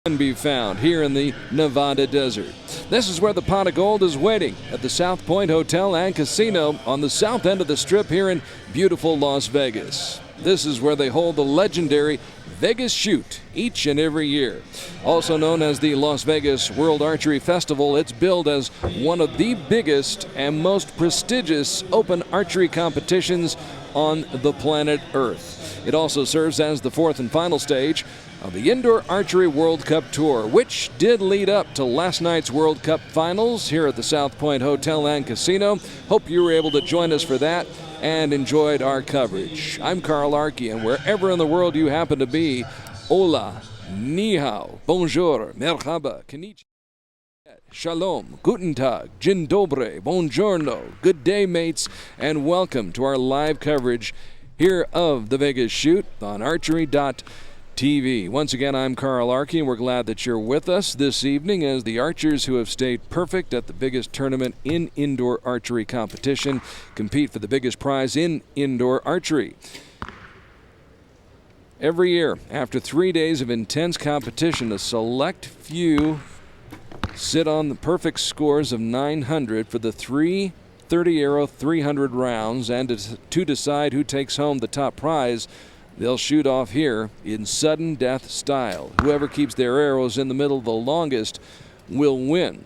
can be found here in the Nevada desert. This is where the pot of gold is waiting at the South Point Hotel and Casino on the south end of the Strip here in beautiful Las Vegas. This is where they hold the legendary Vegas Shoot each and every year. Also known as the Las Vegas World Archery Festival, it's billed as one of the biggest and most prestigious open archery competitions on the planet Earth. It also serves as the fourth and final stage of the Indoor Archery World Cup Tour, which did lead up to last night's World Cup finals here at the South Point Hotel and Casino. Hope you were able to join us for that and enjoyed our coverage. I'm Carl Archery, and wherever in the world you happen to be, hola, ni hao, bonjour, merhaba, konnichiwa, shalom, guten tag, dzień dobry, buongiorno, good day, mates, and welcome to our live coverage here of the Vegas Shoot on Archery.TV. Once again, I'm Carl Archery, and we're glad that you're with us this evening as the archers who have stayed perfect at the biggest tournament in indoor archery competition compete for the biggest prize in indoor archery. Every year, after 3 days of intense competition, a select few sit on the perfect scores of 900 for the 30-arrow 300 rounds, and to decide who takes home the top prize, they'll shoot off here in sudden death style. Whoever keeps their arrows in the middle the longest will win.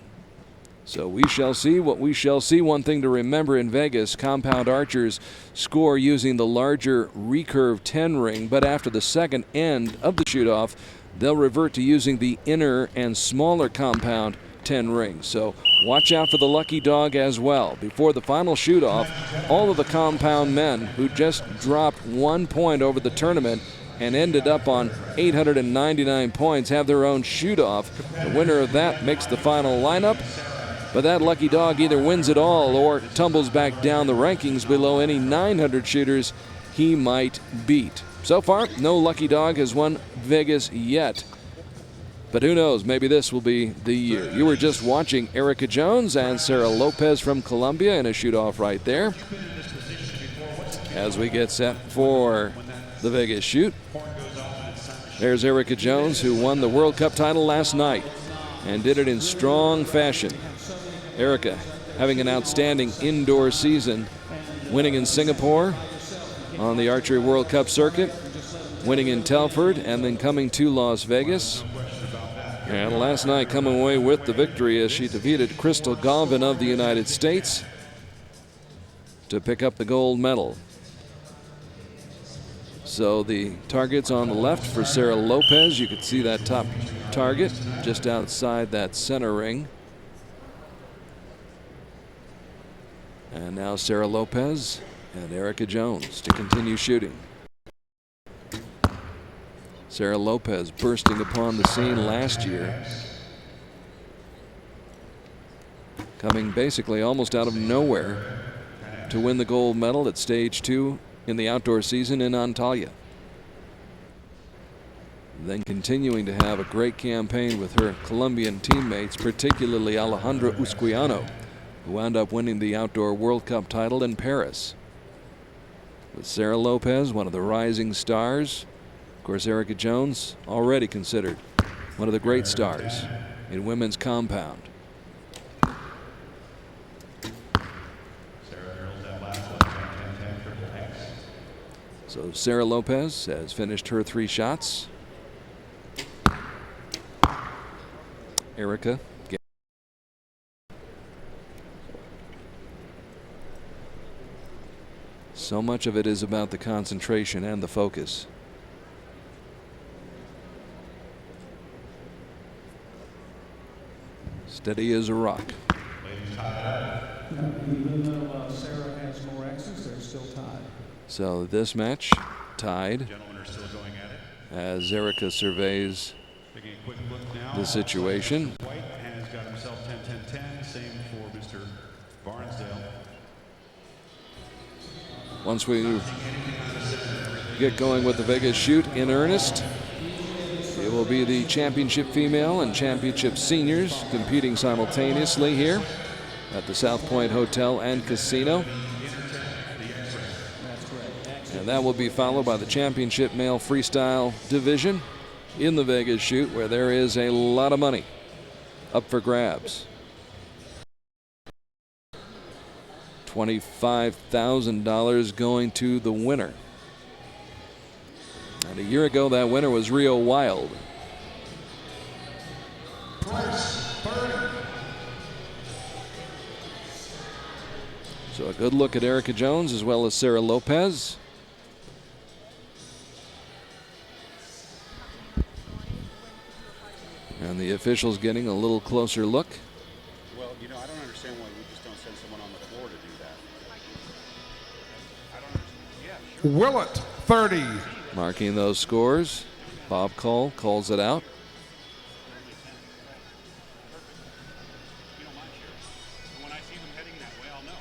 So we shall see what we shall see. One thing to remember in Vegas, compound archers score using the larger recurve 10 ring, but after the second end of the shoot-off, they'll revert to using the inner and smaller compound 10 rings. So watch out for the lucky dog as well. Before the final shoot-off, all of the compound men who just dropped 1 point over the tournament and ended up on 899 points have their own shoot-off. The winner of that makes the final lineup, but that lucky dog either wins it all or tumbles back down the rankings below any 900 shooters he might beat. So far, no lucky dog has won Vegas yet. But who knows, maybe this will be the year. You were just watching Erica Jones and Sarah Lopez from Colombia in a shoot-off right there as we get set for the Vegas Shoot. There's Erica Jones, who won the World Cup title last night and did it in strong fashion. Erica having an outstanding indoor season, winning in Singapore on the Archery World Cup circuit, winning in Telford, and then coming to Las Vegas. And last night coming away with the victory as she defeated Crystal Galvin of the United States to pick up the gold medal. So the targets on the left for Sarah Lopez. You could see that top target just outside that center ring. And now Sarah Lopez and Erica Jones to continue shooting. Sarah Lopez bursting upon the scene last year, coming basically almost out of nowhere to win the gold medal at stage 2 in the outdoor season in Antalya. Then continuing to have a great campaign with her Colombian teammates, particularly Alejandra Usquiano, who wound up winning the Outdoor World Cup title in Paris. With Sarah Lopez, one of the rising stars. Of course, Erica Jones, already considered one of the great stars in women's compound. So Sarah Lopez has finished her 3 shots. Erica. So much of it is about the concentration and the focus. Steady as a rock. Even though Sarah has more X's, they're still tied. So this match tied. Gentlemen are still going at it. As Erica surveys the situation. White has got himself 10-10-10. Same for Mr. Barnsdale. Once we get going with the Vegas Shoot in earnest, it will be the championship female and championship seniors competing simultaneously here at the South Point Hotel and Casino. And that will be followed by the championship male freestyle division in the Vegas chute, where there is a lot of money up for grabs. $25,000 going to the winner. And a year ago, that winner was Rio Wild. So a good look at Erica Jones as well as Sarah Lopez. And the officials getting a little closer look. Well, you know, I don't understand why we just don't send someone on the floor to do that. I don't understand. Yeah, sure. Willett, 30. Marking those scores. Bob Cole calls it out. You don't mind, Sheriff. And when I see them heading that way, I'll know.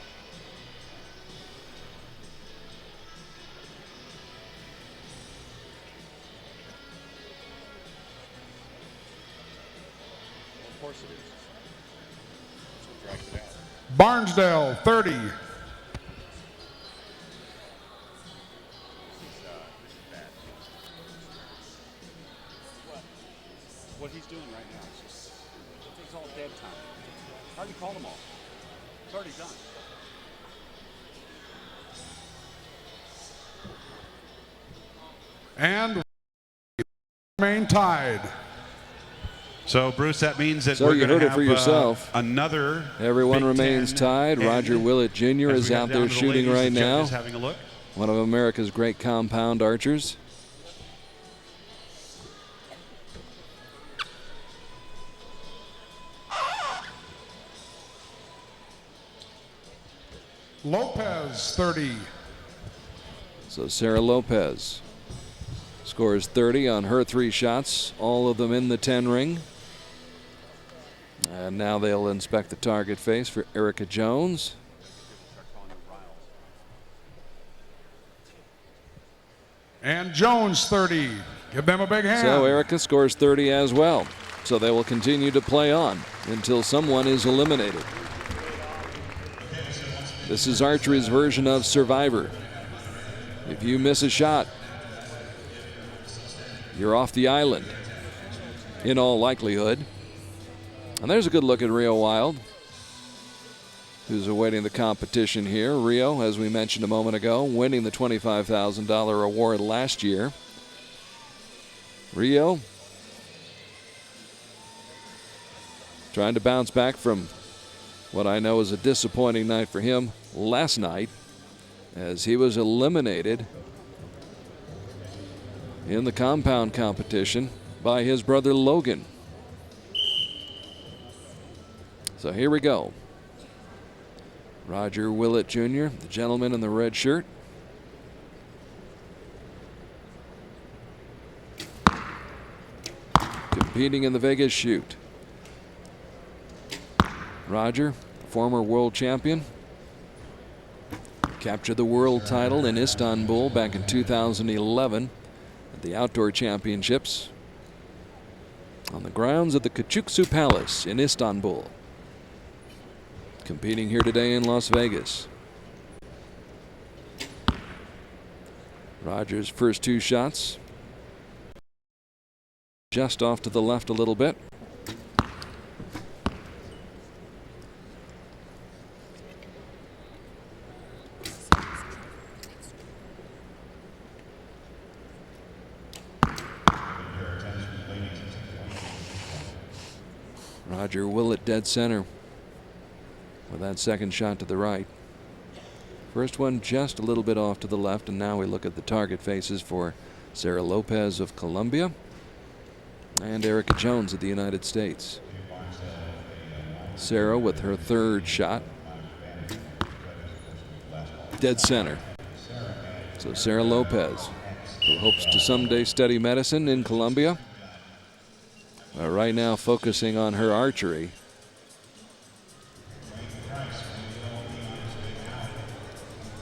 Well, of course it is. That's what drags it out. Barnsdale, 30. This is bad. What he's doing right now is just, it's all dead time. I already called them all. It's already done. And remain tied. So, Bruce, that means that So we're you going to heard it have for yourself. Another. Everyone Big remains Ten tied. end. Roger Willett Jr. As is we out head there down to the shooting ladies, right the now. judges having a look. One of America's great compound archers. Lopez, 30. So Sarah Lopez scores 30 on her 3 shots, all of them in the 10 ring. And now they'll inspect the target face for Erica Jones. And Jones, 30. Give them a big hand. So Erica scores 30 as well. So they will continue to play on until someone is eliminated. This is archery's version of Survivor. If you miss a shot, you're off the island, in all likelihood. And there's a good look at Rio Wild, who's awaiting the competition here. Rio, as we mentioned a moment ago, winning the $25,000 award last year. Rio trying to bounce back from what I know is a disappointing night for him last night, as he was eliminated in the compound competition by his brother Logan. So here we go. Roger Willett Jr., the gentleman in the red shirt. Competing in the Vegas chute. Roger, former world champion, captured the world title in Istanbul back in 2011 at the Outdoor Championships on the grounds of the Küçüksu Palace in Istanbul. Competing here today in Las Vegas. Roger's first 2 shots just off to the left a little bit. Roger Willett dead center with that second shot to the right. First one just a little bit off to the left, and now we look at the target faces for Sarah Lopez of Colombia and Erica Jones of the United States. Sarah with her 3rd shot. Dead center. So Sarah Lopez, who hopes to someday study medicine in Colombia, right now focusing on her archery.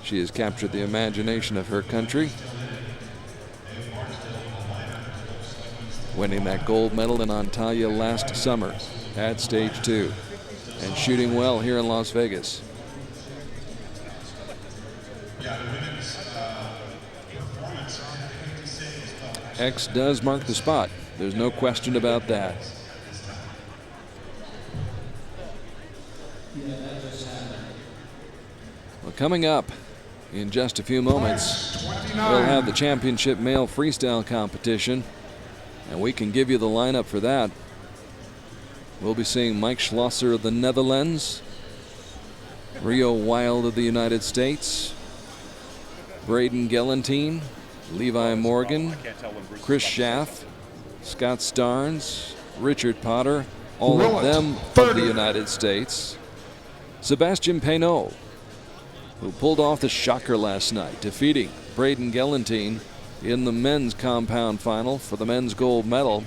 She has captured the imagination of her country, winning that gold medal in Antalya last summer at stage 2 and shooting well here in Las Vegas. X does mark the spot. There's no question about that. Well, coming up in just a few moments, we'll have the championship male freestyle competition, and we can give you the lineup for that. We'll be seeing Mike Schlosser of the Netherlands, Rio Wild of the United States, Braden Gelantine, Levi Morgan, Chris Schaff, Scott Starnes, Richard Potter, all of them of the United States. Sebastian Peinot, who pulled off the shocker last night, defeating Braden Gelantine in the men's compound final for the men's gold medal,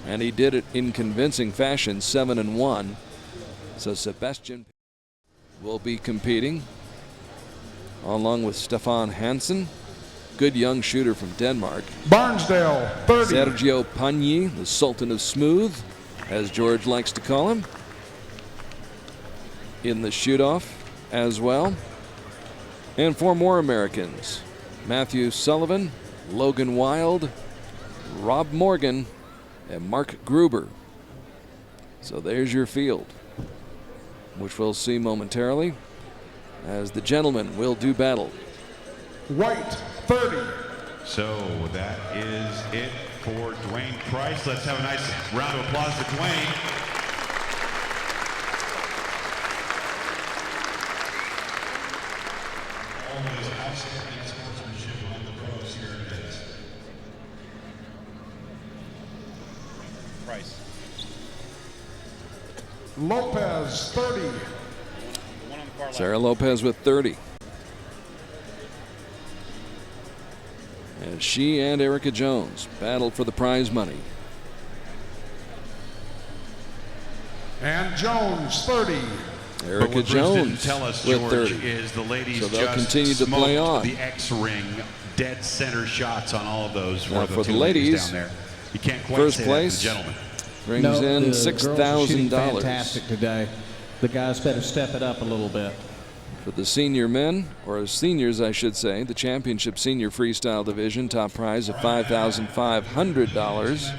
and he did it in convincing fashion, 7-1. So Sebastian will be competing along with Stefan Hansen, good young shooter from Denmark. Barnsdale, 30. Sergio Pagni, the Sultan of Smooth, as George likes to call him, in the shoot-off as well. And 4 more Americans: Matthew Sullivan, Logan Wild, Rob Morgan, and Mark Gruber. So there's your field, which we'll see momentarily as the gentlemen will do battle. White, 30. So that is it for Dwayne Price. Let's have a nice round of applause to Dwayne. Always outstanding sportsmanship among the pros here in Vegas. Price. Lopez, 30. Sarah Lopez with 30. As she and Erica Jones battle for the prize money. And Jones, 30. Erica Jones tell us, with George, 30. is the ladies So they'll just continue to play on. The X-ring, dead center shots on all of those Now for the two ladies, down there. You can't quite first say place, that to the gentlemen. brings in $6,000. Fantastic today. The guys better step it up a little bit. For the senior men, or seniors I should say, the championship senior freestyle division, top prize of $5,500.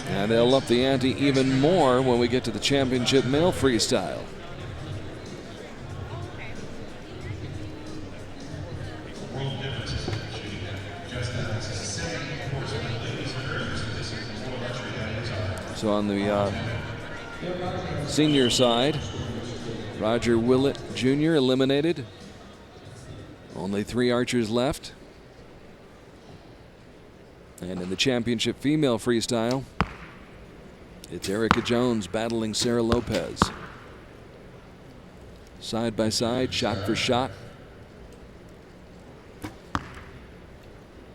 And they'll up the ante even more when we get to the championship male freestyle. So on the senior side, Roger Willett Jr. eliminated. Only 3 archers left. And in the championship female freestyle, it's Erica Jones battling Sarah Lopez. Side by side, shot for shot.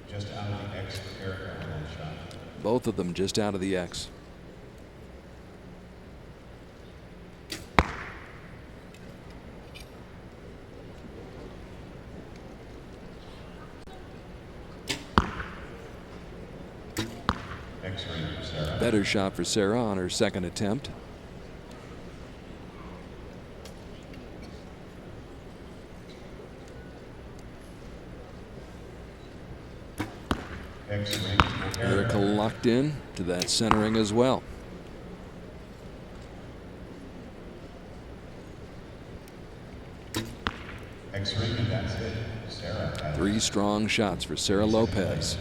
Just out of the X for Erica on that shot. Both of them just out of the X. Better shot for Sarah on her second attempt. Erica locked in to that centering as well. Three strong shots for Sarah Lopez.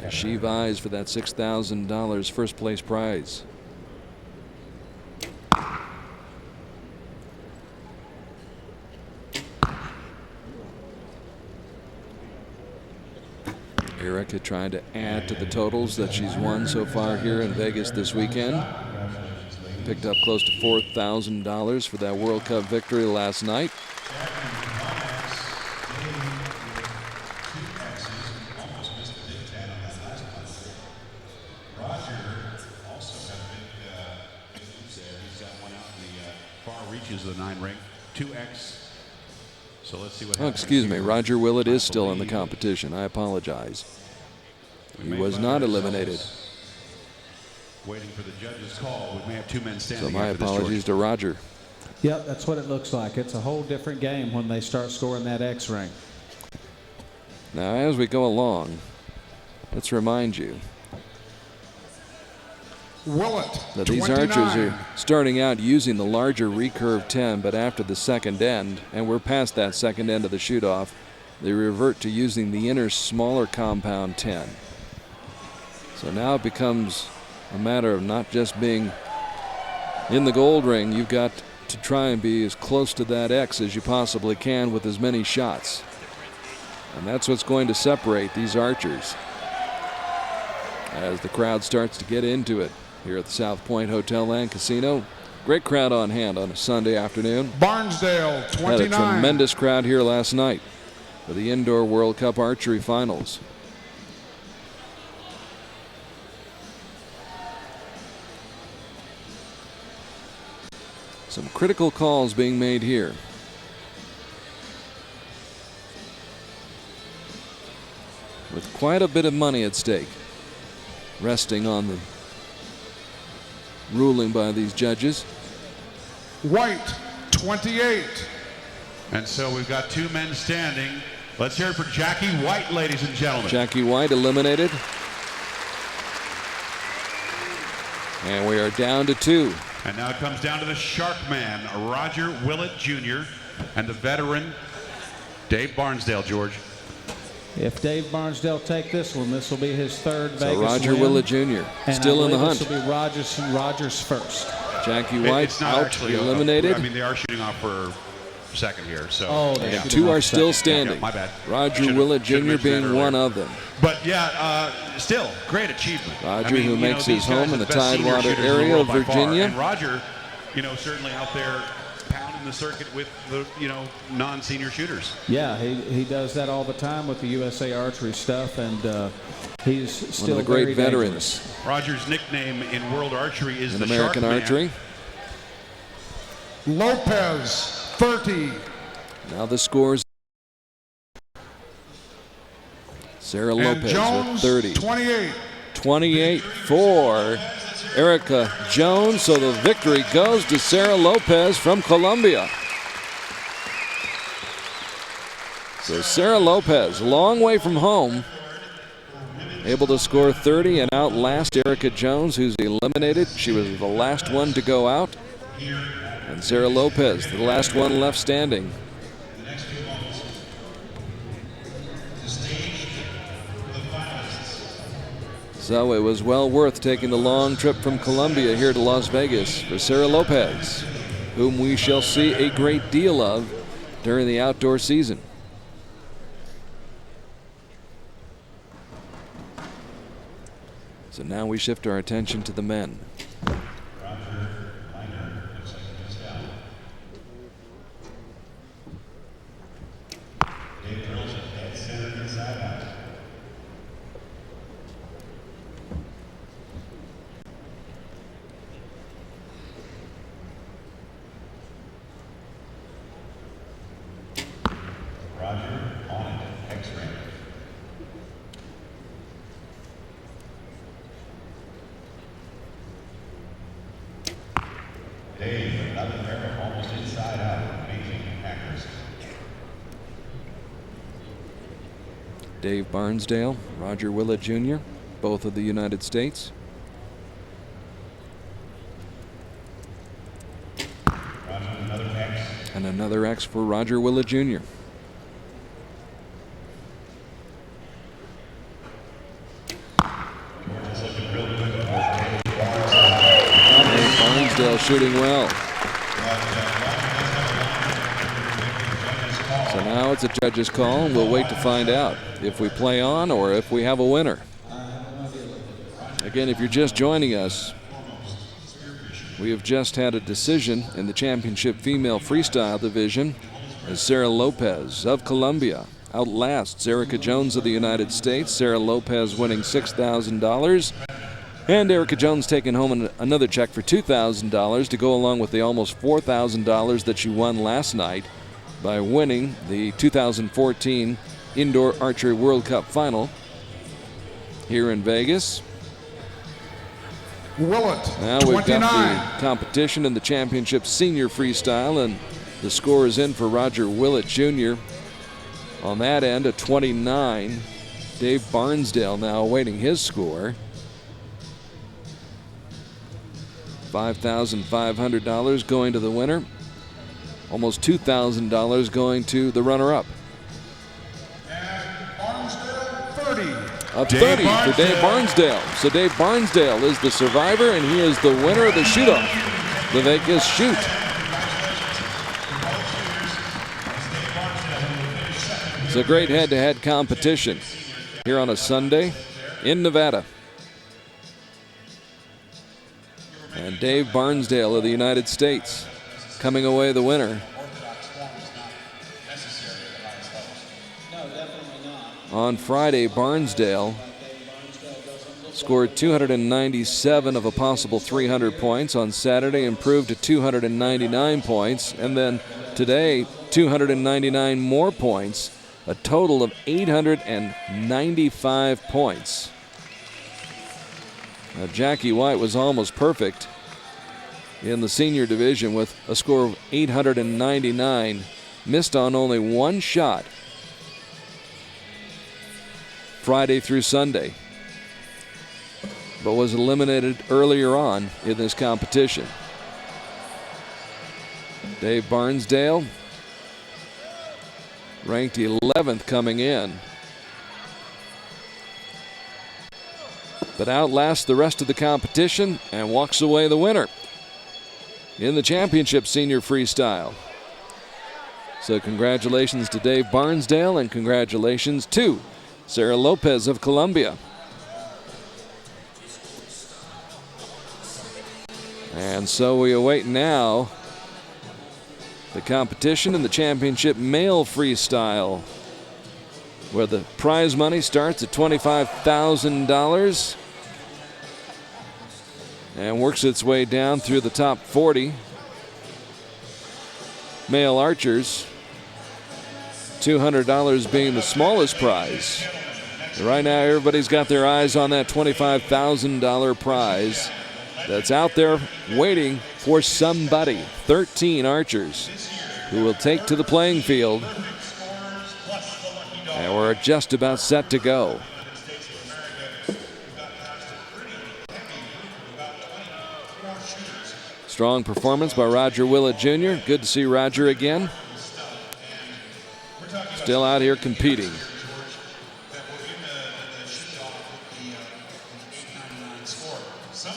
As she vies for that $6,000 first place prize. Erica trying to add to the totals that she's won so far here in Vegas this weekend. Picked up close to $4,000 for that World Cup victory last night. The 9 ring, 2X. So let's see what happens. Excuse me, Roger Willett is still in the competition. I apologize. He was not eliminated. Waiting for the judge's call. We may have 2 men standing. So my apologies to Roger. Yep, that's what it looks like. It's a whole different game when they start scoring that X ring. Now, as we go along, let's remind you Willett, that these 29. archers are starting out using the larger recurve 10, but after the second end, and we're past that second end of the shoot-off, they revert to using the inner smaller compound 10. So now it becomes a matter of not just being in the gold ring, you've got to try and be as close to that X as you possibly can with as many shots. And that's what's going to separate these archers as the crowd starts to get into it here at the South Point Hotel and Casino. Great crowd on hand on a Sunday afternoon. Barnsdale, 29. Had a tremendous crowd here last night for the Indoor World Cup Archery Finals. Some critical calls being made here. With quite a bit of money at stake, resting on the ruling by these judges. White, 28. And so we've got two men standing. Let's hear it for Jackie White, ladies and gentlemen. Jackie White eliminated. And we are down to 2. And now it comes down to the Shark Man, Roger Willett Jr., and the veteran Dave Barnsdale, George. If Dave Barnsdale take this one, this will be his third Vegas So Roger win. Willett Jr. And still in the hunt. This will be Rogers first. Jackie White It's not out, actually eliminated. I mean, they are shooting off for second here. So Oh, they should 2 have are still second. standing. Yeah, my bad. Roger Should've- Willett should've Jr. mentioned that being earlier. one of them. But yeah, still great achievement. Roger, I mean, who you makes know, his these guys home are in the the best senior Tidewater shooters in the area world of by far. Virginia. And Roger, certainly out there pounding the circuit with the non-senior shooters. Yeah, he does that all the time with the USA Archery stuff, and he's still One of the great very veterans dangerous. Roger's nickname in world archery is in the American Shark Man. archery. Lopez, 30. Now the scores. Sarah And Lopez Jones, with 30. 28. 28 for Erica Jones. So the victory goes to Sarah Lopez from Colombia. So Sarah Lopez, a long way from home, able to score 30 and outlast Erica Jones, who's eliminated. She was the last one to go out. And Sarah Lopez, the last one left standing. So it was well worth taking the long trip from Colombia here to Las Vegas for Sarah Lopez, whom we shall see a great deal of during the outdoor season. So now we shift our attention to the men. Dave Barnsdale, Roger Willett Jr., both of the United States. And another X for Roger Willett Jr. Dave Barnsdale shooting well. So now it's a judge's call, and we'll wait to find out if we play on or if we have a winner. Again, if you're just joining us, we have just had a decision in the championship female freestyle division as Sarah Lopez of Colombia outlasts Erica Jones of the United States. Sarah Lopez winning $6,000. And Erica Jones taking home another check for $2,000 to go along with the almost $4,000 that she won last night by winning the 2014 Indoor Archery World Cup Final here in Vegas. Willett, Now we've 29. got the competition in the championship senior freestyle, and the score is in for Roger Willett Jr. On that end, a 29. Dave Barnsdale now awaiting his score. $5,500 going to the winner. Almost $2,000 going to the runner-up. A 30 for Dave Barnsdale. So Dave Barnsdale is the survivor, and he is the winner of the shoot-off, the Vegas Shoot. It's a great head-to-head competition here on a Sunday in Nevada. And Dave Barnsdale of the United States coming away the winner. On Friday, Barnsdale scored 297 of a possible 300 points. On Saturday, improved to 299 points. And then today, 299 more points. A total of 895 points. Now, Jackie White was almost perfect in the senior division with a score of 899. Missed on only one shot Friday through Sunday, but was eliminated earlier on in this competition. Dave Barnsdale ranked 11th coming in, but outlasts the rest of the competition and walks away the winner in the championship senior freestyle. So congratulations to Dave Barnsdale, and congratulations to Sarah Lopez of Colombia. And so we await now the competition in the championship male freestyle, where the prize money starts at $25,000 and works its way down through the top 40 male archers, $200 being the smallest prize. Right now, everybody's got their eyes on that $25,000 prize that's out there waiting for somebody. 13 archers who will take to the playing field. And we're just about set to go. Strong performance by Roger Willett Jr. Good to see Roger again. Still out here competing.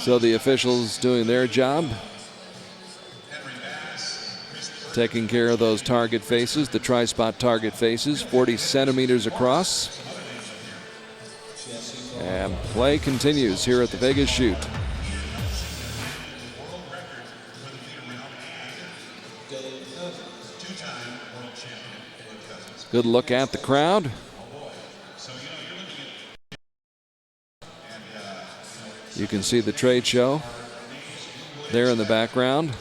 So the officials doing their job, taking care of those target faces, the tri-spot target faces, 40 centimeters across. And play continues here at the Vegas Shoot. Good look at the crowd. You can see the trade show there in the background.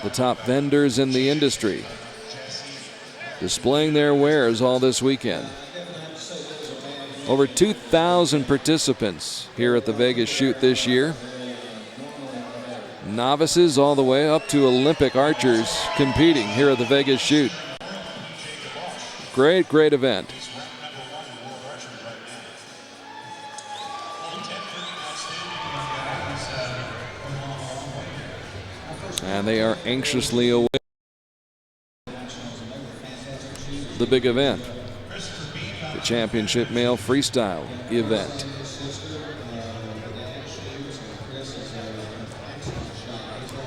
The top vendors in the industry displaying their wares all this weekend. Over 2,000 participants here at the Vegas Shoot this year. Novices all the way up to Olympic archers competing here at the Vegas Shoot. Great, great event. And they are anxiously awaiting the big event, the championship male freestyle event.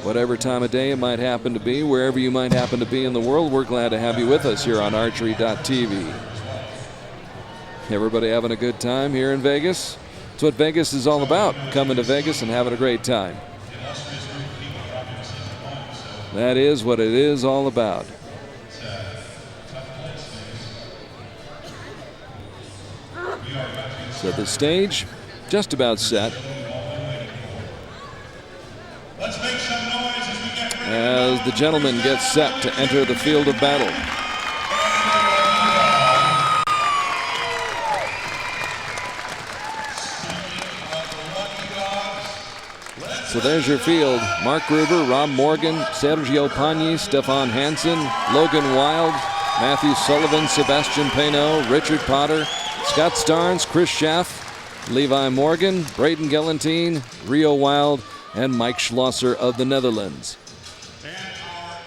Whatever time of day it might happen to be, wherever you might happen to be in the world, we're glad to have you with us here on Archery.tv. Everybody having a good time here in Vegas? That's what Vegas is all about, coming to Vegas and having a great time. That is what it is all about. So the stage just about set. As the gentleman gets set to enter the field of battle. So there's your field. Mark Gruber, Rob Morgan, Sergio Pagni, Stefan Hansen, Logan Wild, Matthew Sullivan, Sebastian Payneau, Richard Potter, Scott Starnes, Chris Schaff, Levi Morgan, Braden Gelantine, Rio Wild, and Mike Schlosser of the Netherlands. And our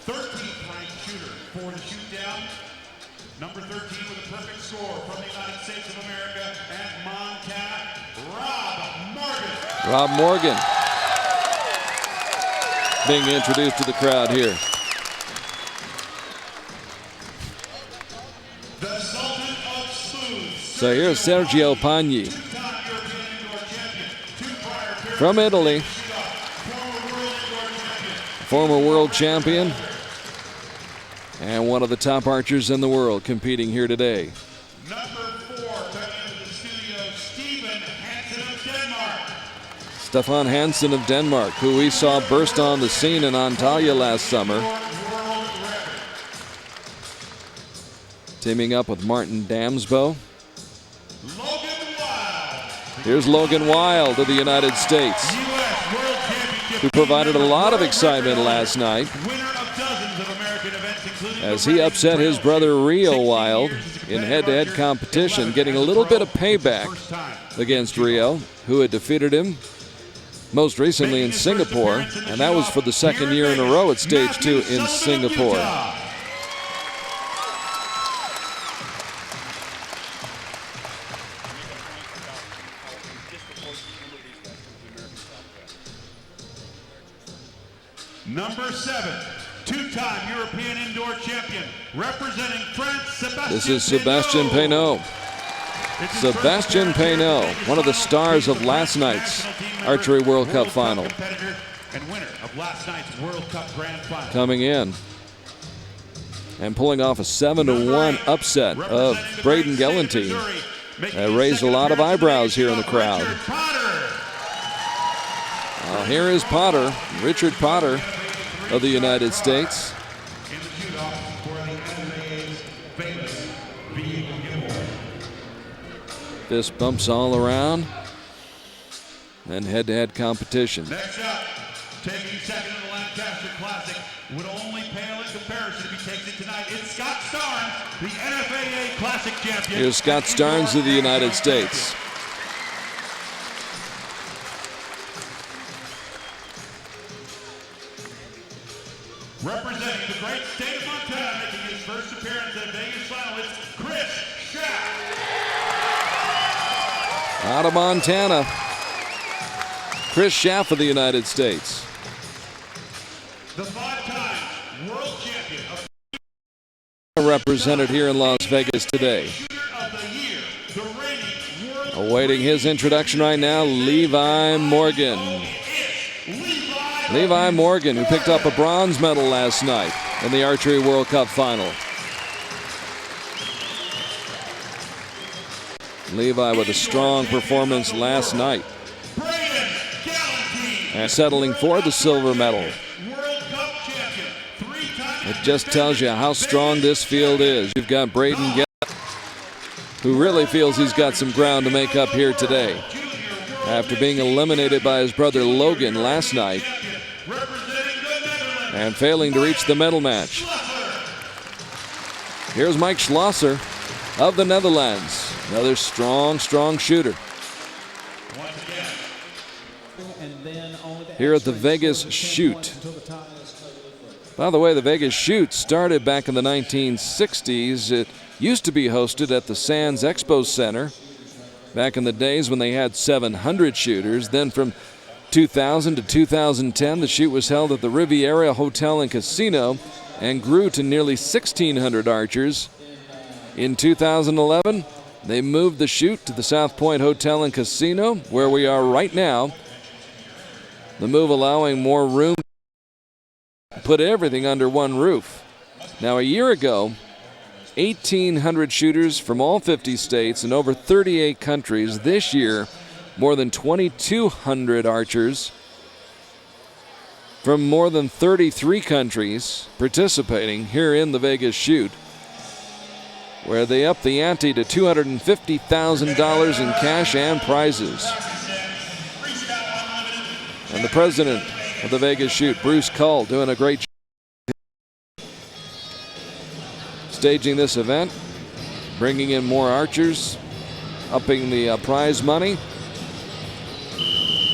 13th ranked shooter for the shoot down, number 13 with a perfect score from the United States of America and Montana, Rob Morgan. Rob Morgan being introduced to the crowd here. The Sultan of Smooth. So here's Sergio Pagni Two-time European indoor champion, two prior from Italy, former world indoor champion. former world champion, and one of the top archers in the world competing here today. Number 4 coming into the studio, Stephen Hansen of Denmark. Stefan Hansen of Denmark, who we saw burst on the scene in Antalya last summer, World record. teaming up with Martin Damsbo. Logan Wild. Here's Logan Wild of the United States, U.S. World Championship. who provided a lot of excitement last night Winner of dozens of American events, including as he upset his brother Rio Wild in head-to-head competition, getting a little bit of payback against Rio, who had defeated him most recently in Singapore, and that was for the second year in a row at Stage 2 in Singapore. Number 7, two-time European indoor champion, representing France, Sebastian. This is Sebastian Payneau. Sebastian Payneau, one of the stars of last night's Archery World Cup final, And winner of last night's World Cup Grand Final. coming in and pulling off a 7-1 upset of Braden Gelantine. That raised a lot of eyebrows here in the crowd. Here is Potter, Richard Potter of the United States. In the shoot-off for the NFAA's famous V Gimbal. Fist bumps all around. And head-to-head competition. Next up, taking second in the Lancaster Classic, would only pale in comparison if he takes it tonight. It's Scott Starnes, the NFAA Classic champion. Here's Scott Starnes of the United States. Representing the great state of Montana, making his first appearance at a Vegas final, it's Chris Schaff. Out of Montana, Chris Schaff of the United States. The 5-time world champion of Represented here in Las Vegas today. shooter of the year, the reigning world Awaiting his introduction right now, Levi Morgan. Levi Morgan, who picked up a bronze medal last night in the Archery World Cup final. Levi with a strong performance last night and settling for the silver medal. World Cup champion, 3-time It just tells you how strong this field is. You've got Braden Gelantine, who really feels he's got some ground to make up here today after being eliminated by his brother Logan last night and failing to reach the medal match. Here's Mike Schlosser of the Netherlands, another strong shooter. Here at the Vegas Shoot. By the way, the Vegas Shoot started back in the 1960s. It used to be hosted at the Sands Expo Center back in the days when they had 700 shooters. Then from 2000 to 2010, the shoot was held at the Riviera Hotel and Casino and grew to nearly 1,600 archers. In 2011, they moved the shoot to the South Point Hotel and Casino, where we are right now. The move allowing more room to put everything under one roof. Now, a year ago, 1,800 shooters from all 50 states and over 38 countries. This year, more than 2,200 archers from more than 33 countries participating here in the Vegas Shoot, where they upped the ante to $250,000 in cash and prizes. And the president of the Vegas Shoot, Bruce Cull, doing a great job staging this event, bringing in more archers, upping the prize money,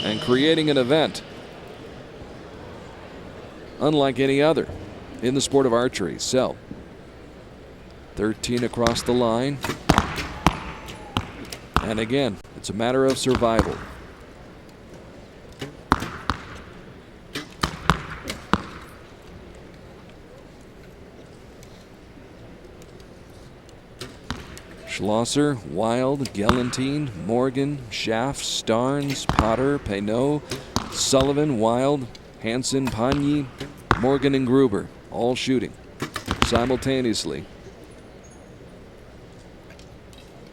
and creating an event unlike any other in the sport of archery. So 13 across the line, and again, it's a matter of survival. Schlosser, Wild, Gelantine, Morgan, Schaff, Starnes, Potter, Payneau, Sullivan, Wild, Hansen, Pagny, Morgan, and Gruber all shooting simultaneously,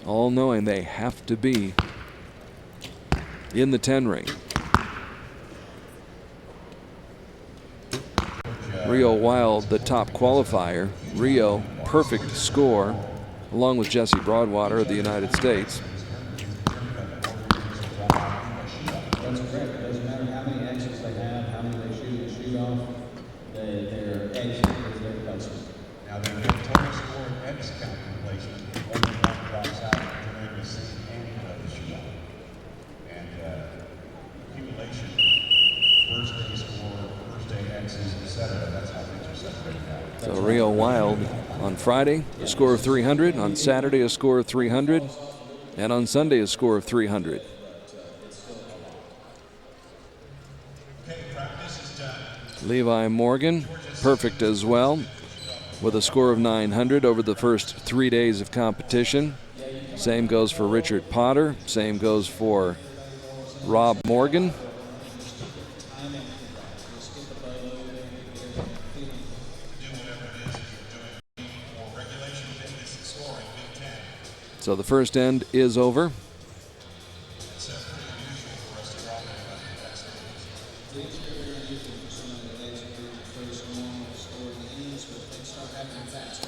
all knowing they have to be in the 10 ring. Rio Wild, the top qualifier. Rio, perfect score, along with Jesse Broadwater of the United States. That's correct. It doesn't matter how many exits they have, how many they shoot off. Their exit is their placement. Now, the total score of X calculation, only one drops out during the same end of the shootout. And accumulation, first day score, first day X's, etc. That's how things are separated out. So Rio Wild on Friday, a score of 300. On Saturday, a score of 300. And on Sunday, a score of 300. Levi Morgan, perfect as well, with a score of 900 over the first 3 days of competition. Same goes for Richard Potter. Same goes for Rob Morgan. So the first end is over.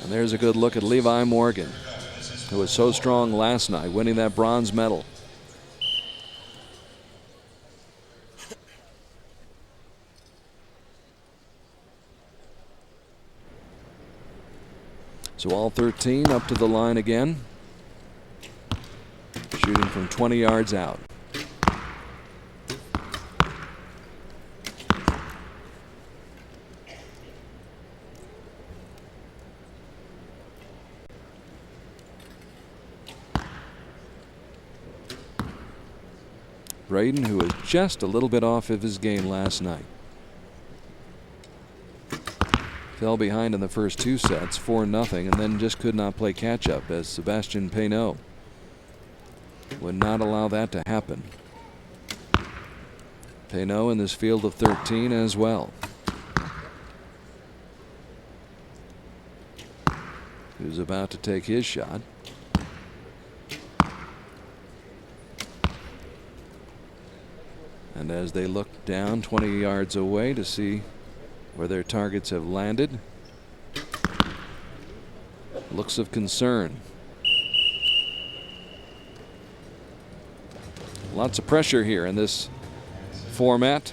And there's a good look at Levi Morgan, who was so strong last night, winning that bronze medal. So all 13 up to the line again, shooting from 20 yards out. Braden, who was just a little bit off of his game last night, fell behind in the first 2 sets, 4-0, and then just could not play catch-up, as Sebastian Payneau would not allow that to happen. Payneau in this field of 13 as well, who's about to take his shot. And as they look down 20 yards away to see where their targets have landed, looks of concern. Lots of pressure here in this format,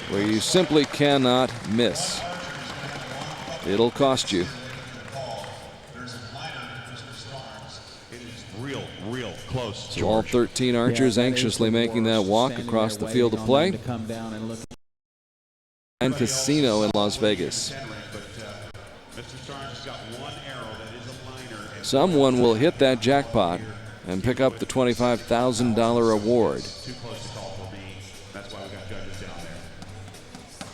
where you simply cannot miss. It'll cost you. Real close. So all 13 archers anxiously making that walk across the field of play. And Casino in Las Vegas. Someone will hit that jackpot and pick up the $25,000 award.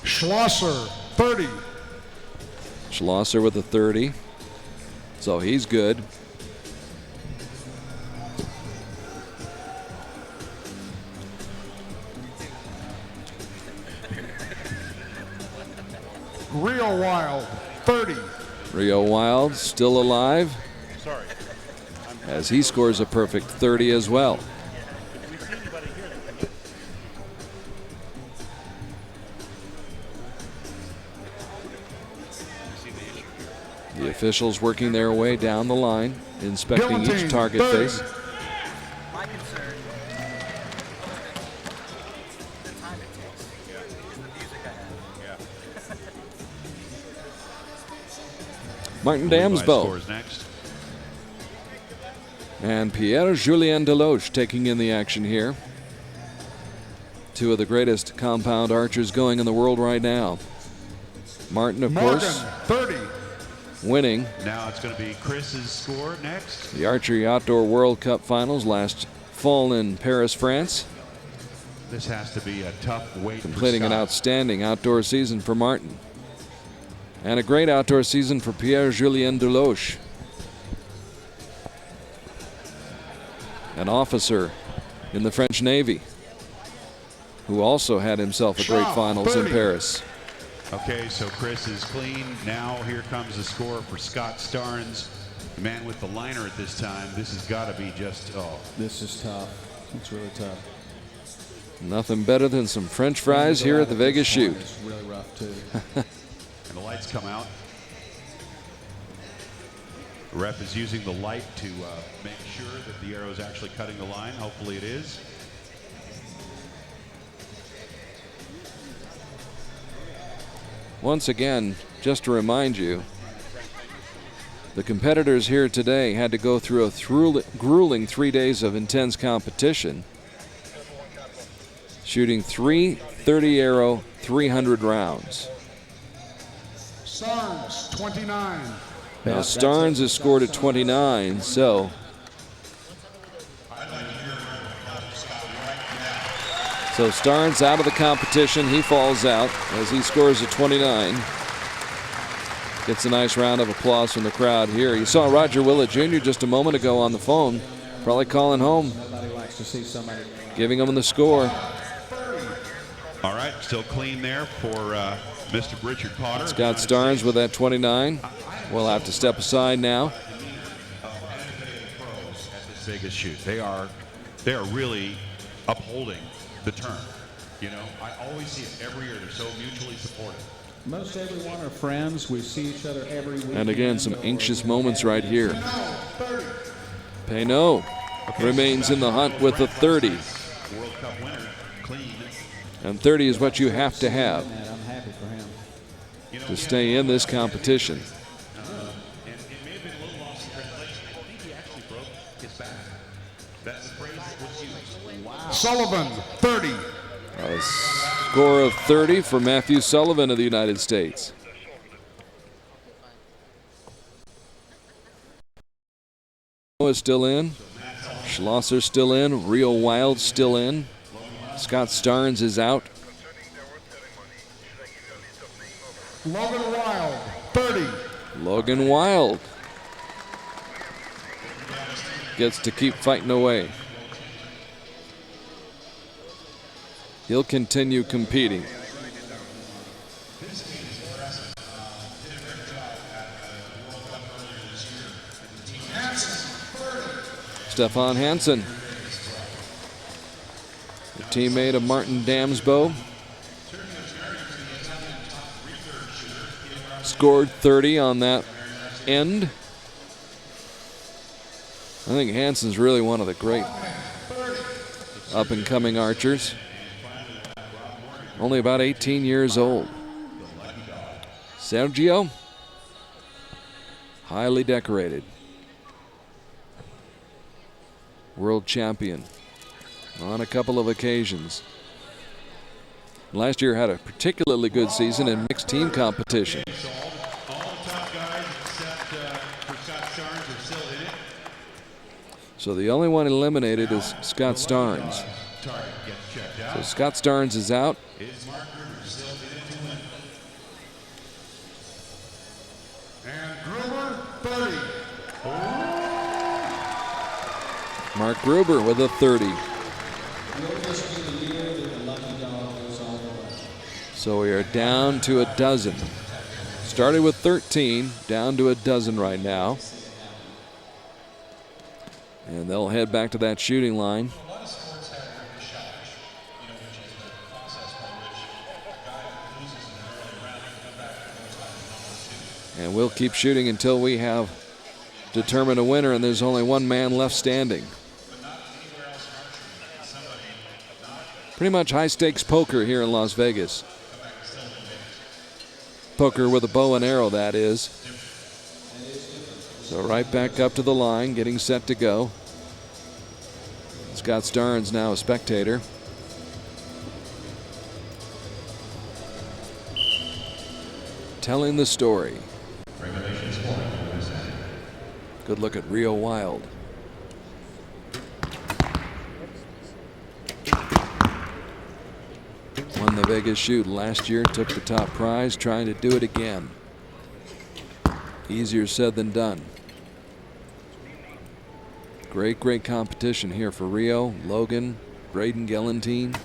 Schlosser, 30. Schlosser with a 30. So he's good. Rio Wild, 30. Rio Wild still alive, as he scores a perfect 30 as well. The officials working their way down the line, inspecting each target face. Martin Levi Damsbo. scores next. And Pierre-Julien Deloche taking in the action here. Two of the greatest compound archers going in the world right now. Martin, of Morgan, course, 30. winning Now it's going to be Chris's score next. the Archery Outdoor World Cup Finals last fall in Paris, France. This has to be a tough weight. Completing for an Scott. outstanding outdoor season for Martin. And a great outdoor season for Pierre-Julien Deloche. An officer in the French Navy who also had himself a great finals in Paris. Okay, so Chris is clean. Now here comes the score for Scott Starnes, the man with the liner at this time. This has got to be just, oh. This is tough. It's really tough. Nothing better than some French fries here at the Vegas shoot. It's really rough too. And the lights come out. The ref is using the light to make sure that the arrow is actually cutting the line. Hopefully it is. Once again, just to remind you, the competitors here today had to go through a grueling 3 days of intense competition, shooting 3 30-arrow 300 rounds. Starnes, 29. Now Starnes has scored at 29, so Starnes out of the competition. He falls out as he scores at 29. Gets a nice round of applause from the crowd here. You saw Roger Willett Jr. just a moment ago on the phone, probably calling home, Nobody likes to see somebody. giving him the score. All right, still clean there for Mr. Richard Potter. Scott Starnes with that 29. We'll have to step aside now. At this Vegas shoot, they are really upholding the term. You know, I always see it every year. They're so mutually supportive. Most everyone are friends. We see each other every week. And again, some anxious moments right here. Payneau remains in the hunt with the 30. World Cup winner, clean. And 30 is what you have to have I'm happy for him. to stay in this competition. And it may have been a little lost in translation. I think he actually broke his back. That's the phrase that was used. Wow. Sullivan, 30. A score of 30 for Matthew Sullivan of the United States. Is still in. Schlosser still in. Rio Wild still in. Scott Starnes is out. Logan Wild, 30. Logan Wild gets to keep fighting away. He'll continue competing. Stefan Hansen, the teammate of Martin Damsbo, scored 30 on that end. I think Hansen's really one of the great up-and-coming archers. Only about 18 years old. Sergio, highly decorated. World champion on a couple of occasions. Last year had a particularly good season in mixed team competition. So all the top guys except for Scott Starnes are still in it. So the only one eliminated is Scott Starnes. Target gets checked out. So Scott Starnes is out. Is Mark Gruber still in it to win? And Gruber, 30. Mark Gruber with a 30. So we are down to a dozen. Started with 13, down to a dozen right now. And they'll head back to that shooting line. And we'll keep shooting until we have determined a winner, and there's only one man left standing. Pretty much high-stakes poker here in Las Vegas. Poker with a bow and arrow, that is. So right back up to the line, getting set to go. Scott Starnes now a spectator. Telling the story. Good look at Rio Wild. Won the Vegas shoot last year, took the top prize, trying to do it again. Easier said than done. Great competition here for Rio, Logan, Braden Gelantine.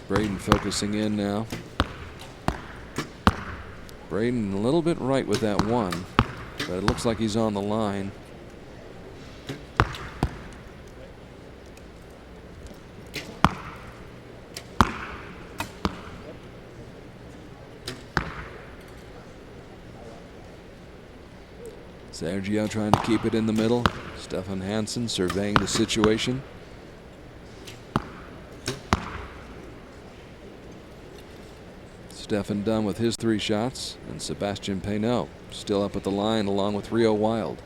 Braden focusing in now. Braden a little bit right with that one, but it looks like he's on the line. Sergio trying to keep it in the middle. Stefan Hansen surveying the situation. Stefan done with his 3 shots, and Sebastian Peinot still up at the line along with Rio Wild.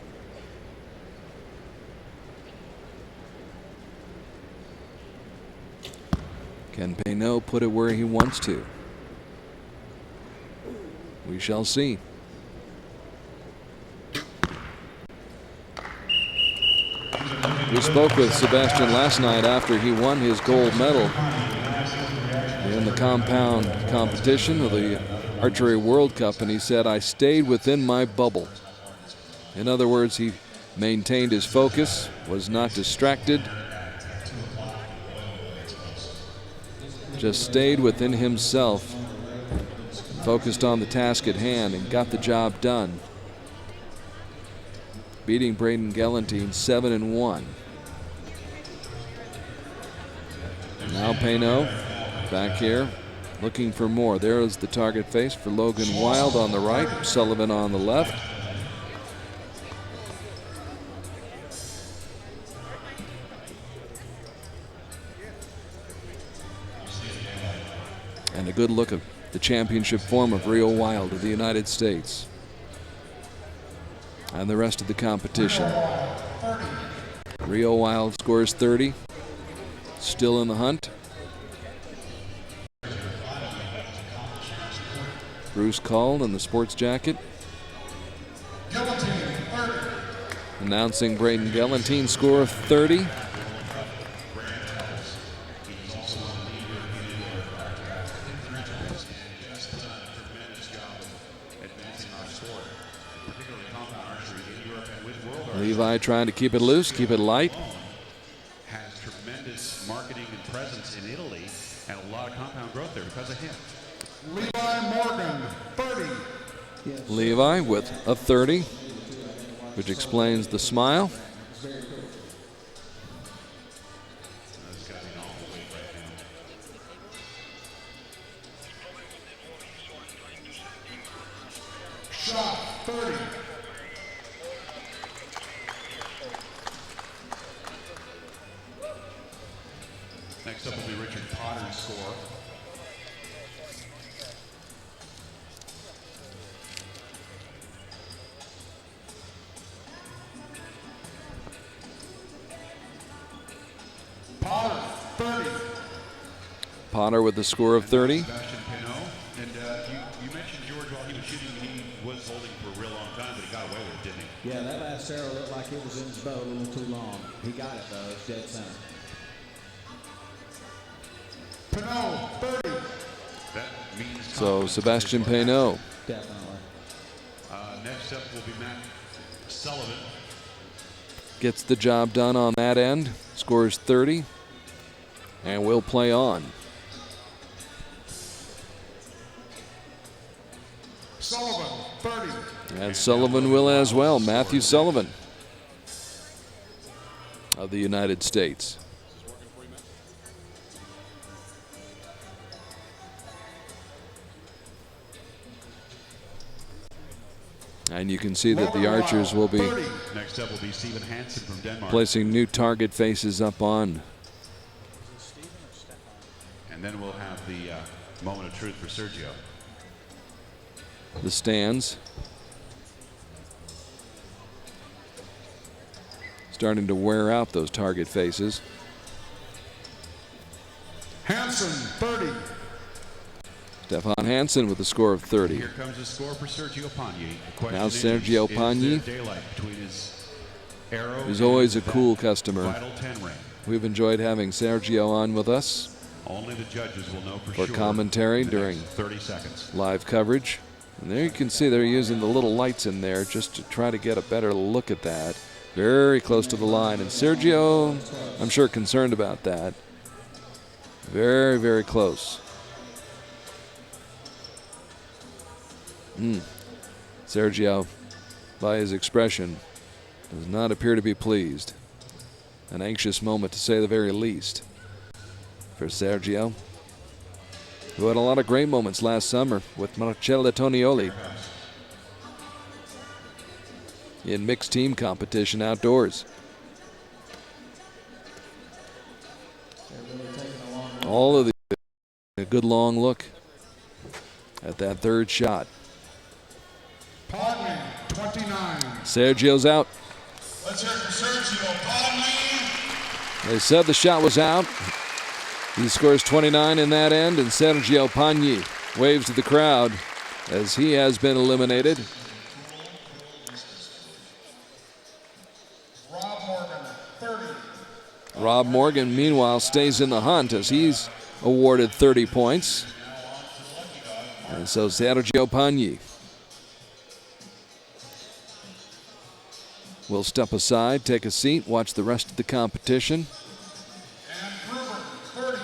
Can Peinot put it where he wants to? We shall see. We spoke with Sebastian last night after he won his gold medal in the compound competition of the Archery World Cup, and he said, "I stayed within my bubble." In other words, he maintained his focus, was not distracted, just stayed within himself, focused on the task at hand, and got the job done, beating Braden Gelantine 7-1. Now Peinot back here looking for more. There is the target face for Logan Wild on the right, Sullivan on the left. And a good look at the championship form of Rio Wild of the United States. And the rest of the competition. Rio Wild scores 30. Still in the hunt. Bruce Call in the sports jacket. Announcing Braden Gelantine's score of 30. Levi trying to keep it loose, keep it light. Has tremendous marketing and presence in Italy and a lot of compound growth there because of him. Levi Morgan, 30. Levi with a 30, which explains the smile. Shot, 30. Next up will be Richard Potter's score. Potter, 30. Potter with the score of 30. Sebastian Peinot. And you mentioned George while he was shooting, he was holding for a real long time, but he got away with it, didn't he? Yeah, that last arrow looked like it was in his bow a little too long. He got it though, it's dead center. Pinot, 30. That means So confidence Sebastian is what happens. Peinot. Definitely. Next up will be Matt Sullivan. Gets the job done on that end, scores 30, and will play on. Sullivan, 30. And Sullivan will as well, Matthew Sullivan of the United States. And you can see that the archers will be Next up will be Stephen Hansen from Denmark. placing new target faces up on. And then we'll have the moment of truth for Sergio. the stands. Starting to wear out those target faces. Hansen, 30. Stefan Hansen with a score of 30. Here comes the score for Sergio Pagni. The question Now is, Sergio is Pagni, there daylight between his arrow who's and always a that cool customer. vital 10 ring? We've enjoyed having Sergio on with us Only the judges will know for for sure commentary in the during next 30 seconds. live coverage. And there you can see they're using the little lights in there just to try to get a better look at that. Very close to the line. And Sergio, I'm sure, concerned about that. Very, very close. Sergio, by his expression, does not appear to be pleased. An anxious moment, to say the very least, for Sergio, who had a lot of great moments last summer with Marcello Tonioli in mixed team competition outdoors. All of a good long look at that third shot. Pagni, 29. Sergio's out. Let's hear it for Sergio Pagni. They said the shot was out. He scores 29 in that end, and Sergio Pagni waves to the crowd as he has been eliminated. Rob Morgan, 30. Rob Morgan, meanwhile, stays in the hunt as he's awarded 30 points. And so Sergio Pagni will step aside, take a seat, watch the rest of the competition. And Gruber, 30.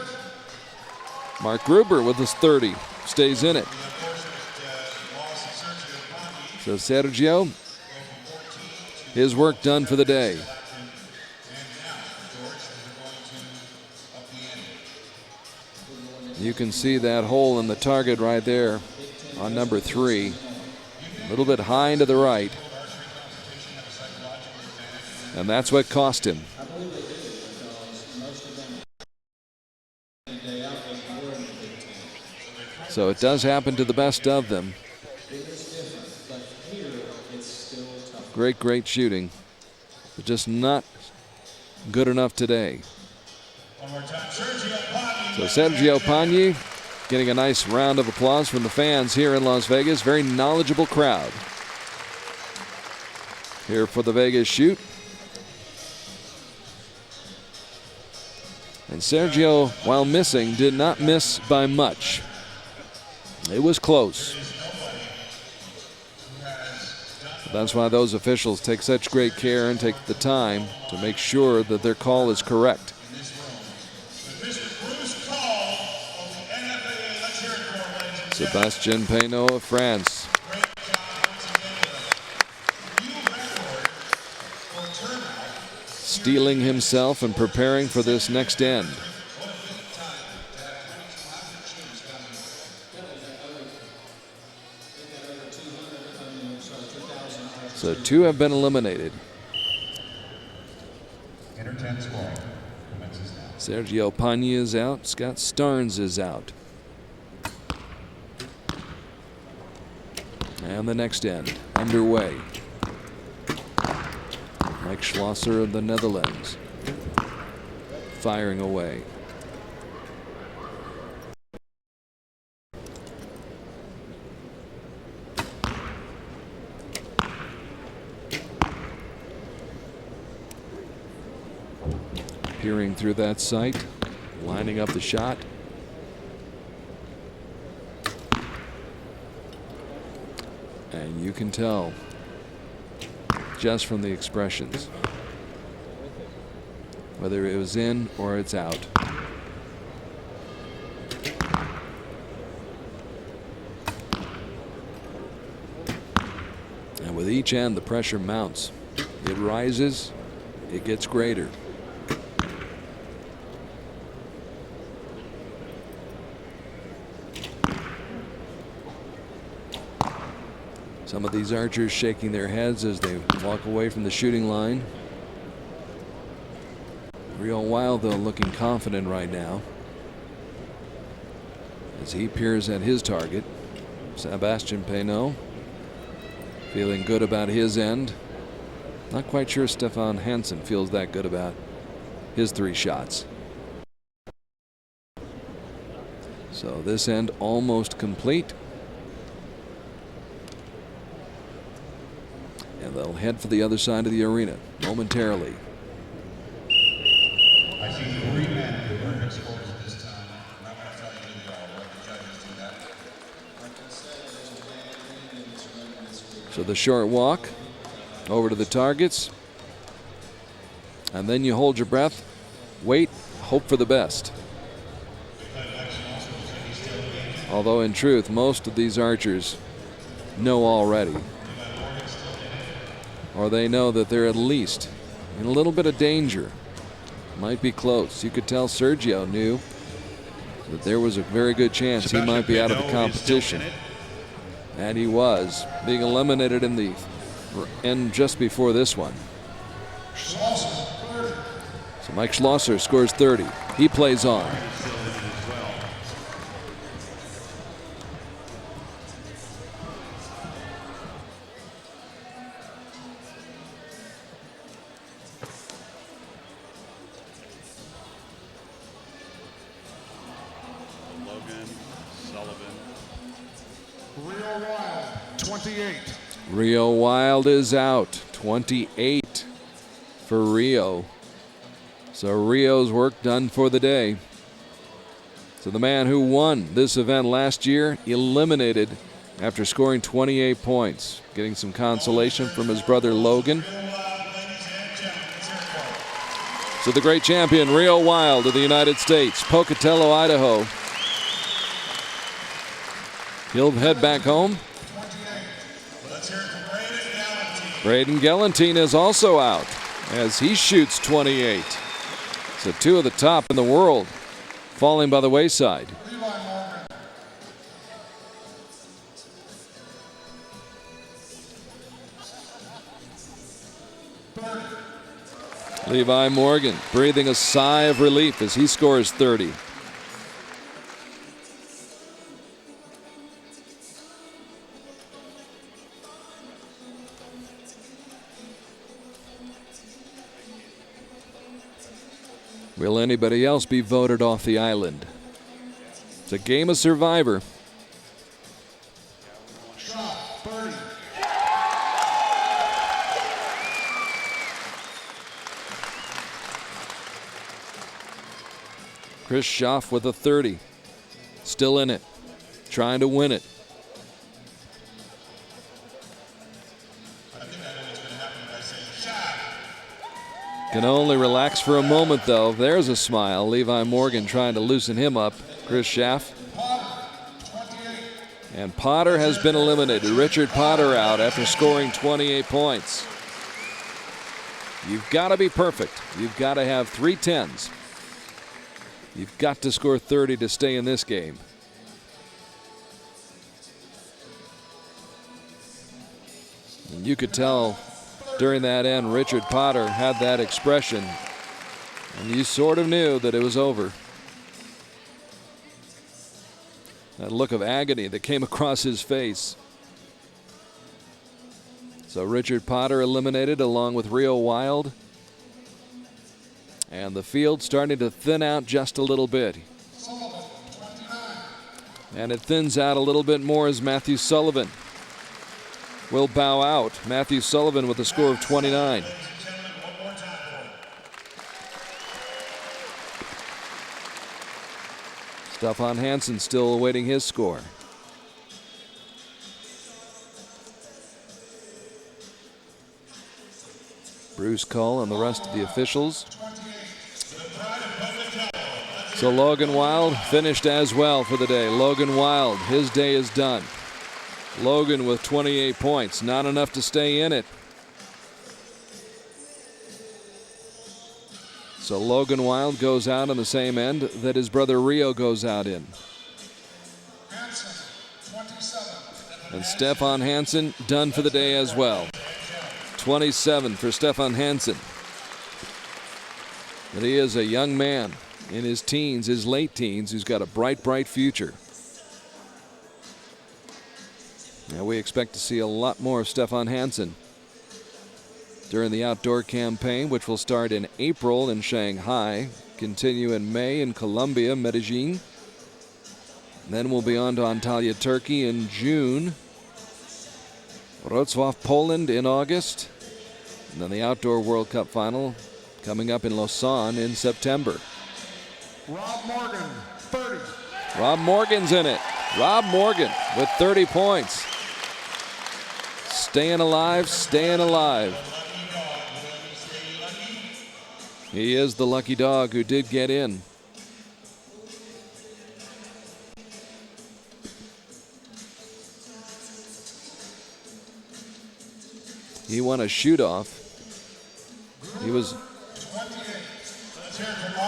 Mark Gruber with his 30 stays in it. So Sergio, his work done for the day. You can see that hole in the target right there on number 3. A little bit high and to the right. And that's what cost him. So it does happen to the best of them. Great, great shooting, but just not good enough today. So Sergio Pagni getting a nice round of applause from the fans here in Las Vegas. Very knowledgeable crowd here for the Vegas shoot. And Sergio, while missing, did not miss by much. It was close. That's why those officials take such great care and take the time to make sure that their call is correct. Sébastien Peynaud of France. Steeling himself and preparing for this next end. So 2 have been eliminated. Sergio Pagni is out. Scott Starnes is out. And the next end underway. Mike Schlosser of the Netherlands firing away. Peering through that sight, lining up the shot. And you can tell just from the expressions whether it was in or it's out. And with each end, the pressure mounts. It rises, it gets greater. Some of these archers shaking their heads as they walk away from the shooting line. Rio Wild, though, looking confident right now as he peers at his target. Sebastian Peinot feeling good about his end. Not quite sure Stefan Hansen feels that good about his 3 shots. So this end almost complete. And they'll head for the other side of the arena momentarily. I see 3 men with perfect scores at this time. I'm not going to tell you what the judges do that. So the short walk over to the targets. And then you hold your breath, wait, hope for the best. Although in truth, most of these archers know already. Or they know that they're at least in a little bit of danger. Might be close. You could tell Sergio knew that there was a very good chance he might be out of the competition. And he was, being eliminated in the end just before this one. So Mike Schlosser scores 30. He plays on. Rio Wild, 28. Rio Wild is out. 28 for Rio. So Rio's work done for the day. So the man who won this event last year eliminated after scoring 28 points, getting some consolation from his brother Logan. So the great champion Rio Wild of the United States, Pocatello, Idaho. He'll head back home. Braden Galantine is also out as he shoots 28. So 2 of the top in the world falling by the wayside. Levi Morgan breathing a sigh of relief as he scores 30. Will anybody else be voted off the island? It's a game of survivor. Shot, 30. Chris Schaff with a 30. Still in it. Trying to win it. Can only relax for a moment, though. There's a smile. Levi Morgan trying to loosen him up. Chris Schaff. And Potter has been eliminated. Richard Potter out after scoring 28 points. You've got to be perfect. You've got to have 3 10s. You've got to score 30 to stay in this game. And you could tell during that end, Richard Potter had that expression, and you sort of knew that it was over. That look of agony that came across his face. So Richard Potter eliminated along with Rio Wild. And the field starting to thin out just a little bit. And it thins out a little bit more as Matthew Sullivan will bow out. Matthew Sullivan with a score of 29. Stefan Hansen still awaiting his score. Bruce Cull and the rest of the officials. So Logan Wild finished as well for the day. Logan Wild, his day is done. Logan with 28 points, not enough to stay in it. So Logan Wild goes out on the same end that his brother Rio goes out in. And Stefan Hansen done for the day as well. 27 for Stefan Hansen. And he is a young man in his teens, his late teens, who's got a bright, bright future. Now we expect to see a lot more of Stefan Hansen during the outdoor campaign, which will start in April in Shanghai, continue in May in Colombia, Medellin. Then we'll be on to Antalya, Turkey in June, Wrocław, Poland in August, and then the Outdoor World Cup final coming up in Lausanne in September. Rob Morgan, 30. Rob Morgan's in it. Rob Morgan with 30 points. Staying alive, staying alive. He is the lucky dog who did get in. He won a shoot-off.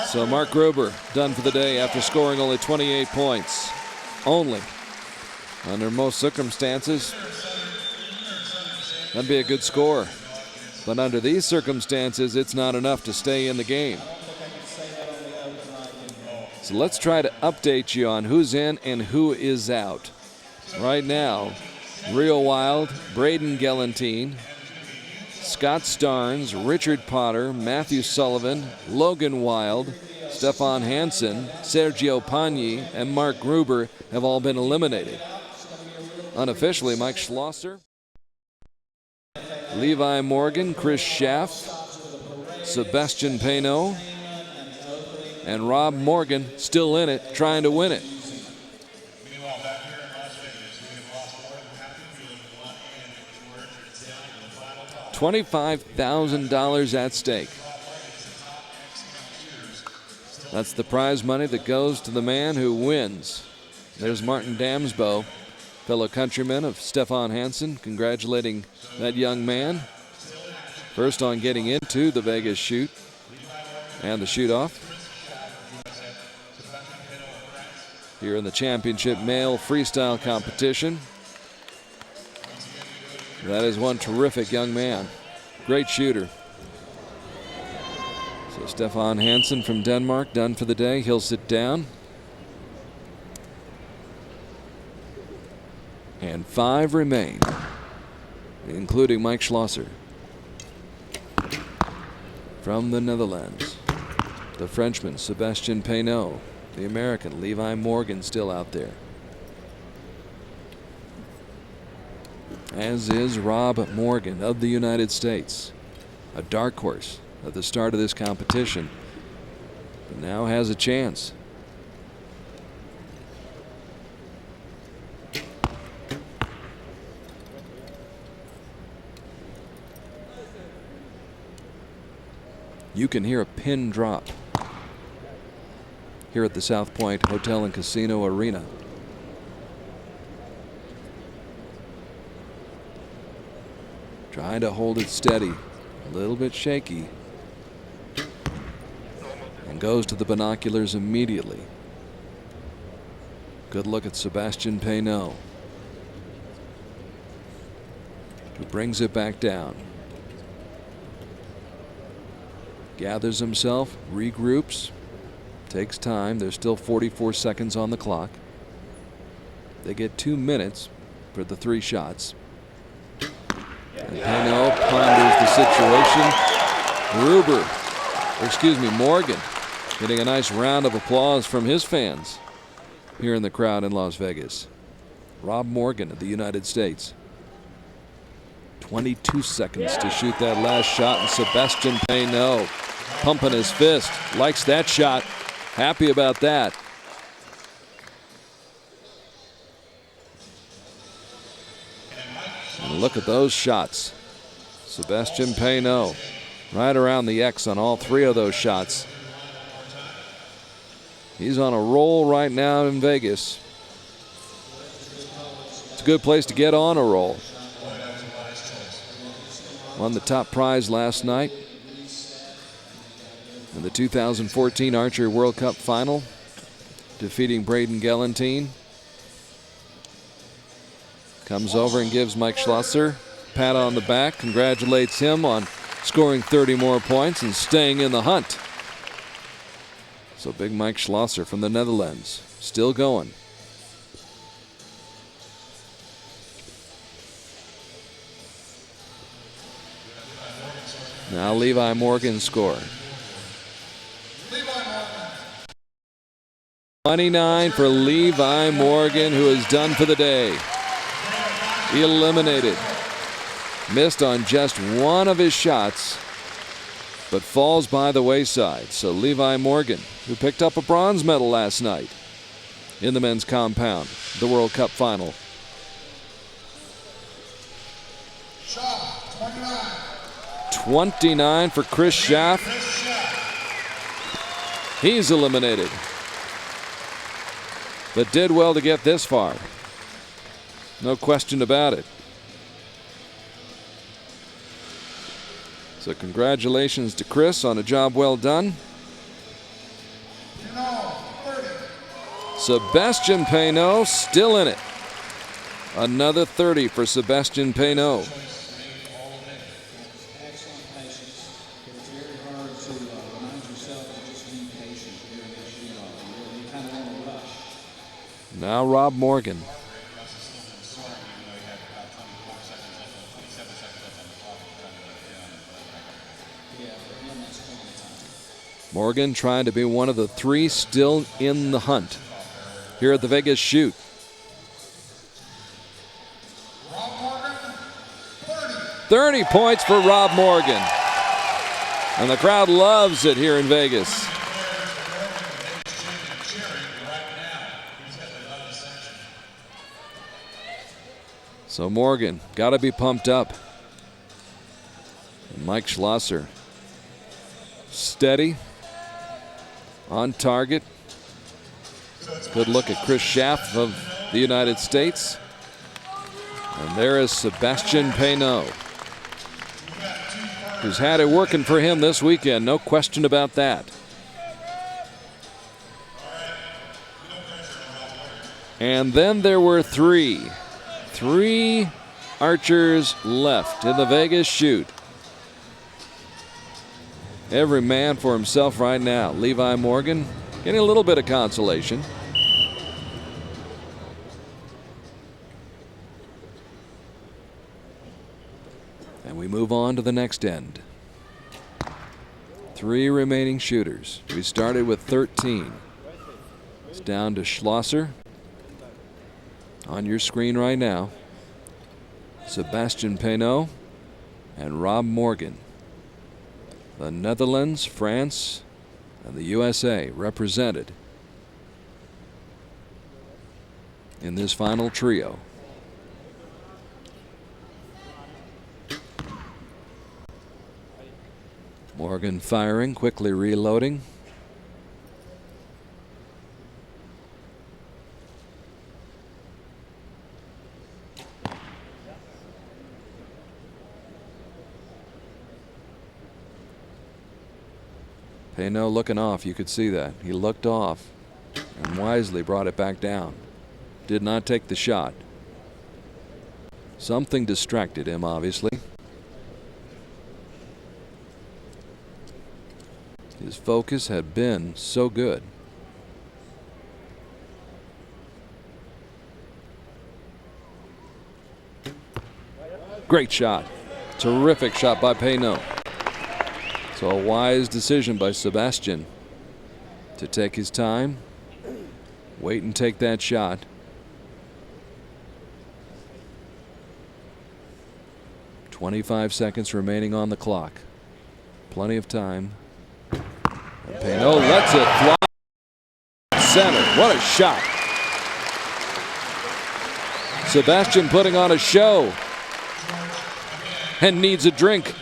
So Mark Gruber done for the day after scoring only 28 points. Only. Under most circumstances, that'd be a good score. But under these circumstances, it's not enough to stay in the game. So let's try to update you on who's in and who is out. Right now, Rio Wild, Braden Gelantine, Scott Starnes, Richard Potter, Matthew Sullivan, Logan Wild, Stefan Hansen, Sergio Pagni, and Mark Gruber have all been eliminated. Unofficially, Mike Schlosser, Levi Morgan, Chris Schaff, Sebastian Payneau, and Rob Morgan still in it, trying to win it. $25,000 at stake. That's the prize money that goes to the man who wins. There's Martin Damsbo, fellow countryman of Stefan Hansen, congratulating that young man. First on getting into the Vegas shoot and the shoot-off. Here in the championship male freestyle competition. That is one terrific young man. Great shooter. So Stefan Hansen from Denmark done for the day. He'll sit down. And 5 remain, including Mike Schlosser. From the Netherlands, the Frenchman Sebastian Payneau. The American Levi Morgan still out there. As is Rob Morgan of the United States, a dark horse at the start of this competition, but now has a chance. You can hear a pin drop here at the South Point Hotel and Casino Arena. Trying to hold it steady, a little bit shaky, and goes to the binoculars immediately. Good look at Sebastian Payneau, who brings it back down. Gathers himself, regroups, takes time. There's still 44 seconds on the clock. They get 2 minutes for the 3 shots. And Payneau ponders the situation. Morgan getting a nice round of applause from his fans here in the crowd in Las Vegas. Rob Morgan of the United States. 22 seconds to shoot that last shot, and Sebastian Payneau pumping his fist. Likes that shot. Happy about that. And look at those shots. Sebastian Payneau right around the X on all 3 of those shots. He's on a roll right now in Vegas. It's a good place to get on a roll. Won the top prize last night in the 2014 Archery World Cup final, defeating Braden Gelantine. Comes over and gives Mike Schlosser a pat on the back, congratulates him on scoring 30 more points and staying in the hunt. So big Mike Schlosser from the Netherlands, still going. Now Levi Morgan's score. 29 for Levi Morgan, who is done for the day. Eliminated. Missed on just one of his shots, but falls by the wayside. So Levi Morgan, who picked up a bronze medal last night in the men's compound, the World Cup final. 29 for Chris Schaff. He's eliminated, but did well to get this far. No question about it. So congratulations to Chris on a job well done. Sebastian Payneau still in it. Another 30 for Sebastian Payneau. Now Rob Morgan. Morgan trying to be one of the three still in the hunt here at the Vegas Shoot. 30 points for Rob Morgan. And the crowd loves it here in Vegas. So Morgan got to be pumped up. Mike Schlosser steady, on target. Good look at Chris Schaff of the United States. And there is Sebastian Payneau, who's had it working for him this weekend, no question about that. And then there were three archers left in the Vegas Shoot. Every man for himself right now. Levi Morgan getting a little bit of consolation. And we move on to the next end. 3 remaining shooters. We started with 13. It's down to Schlosser. On your screen right now, Sebastian Payneau and Rob Morgan. The Netherlands, France, and the USA represented in this final trio. Morgan firing, quickly reloading. Payneau looking off, you could see that. He looked off and wisely brought it back down. Did not take the shot. Something distracted him, obviously. His focus had been so good. Great shot. Terrific shot by Payneau. So a wise decision by Sebastian to take his time, wait and take that shot. .25 seconds remaining on the clock. Plenty of time. And Payneau lets it fly. Center. What a shot. Sebastian putting on a show and needs a drink.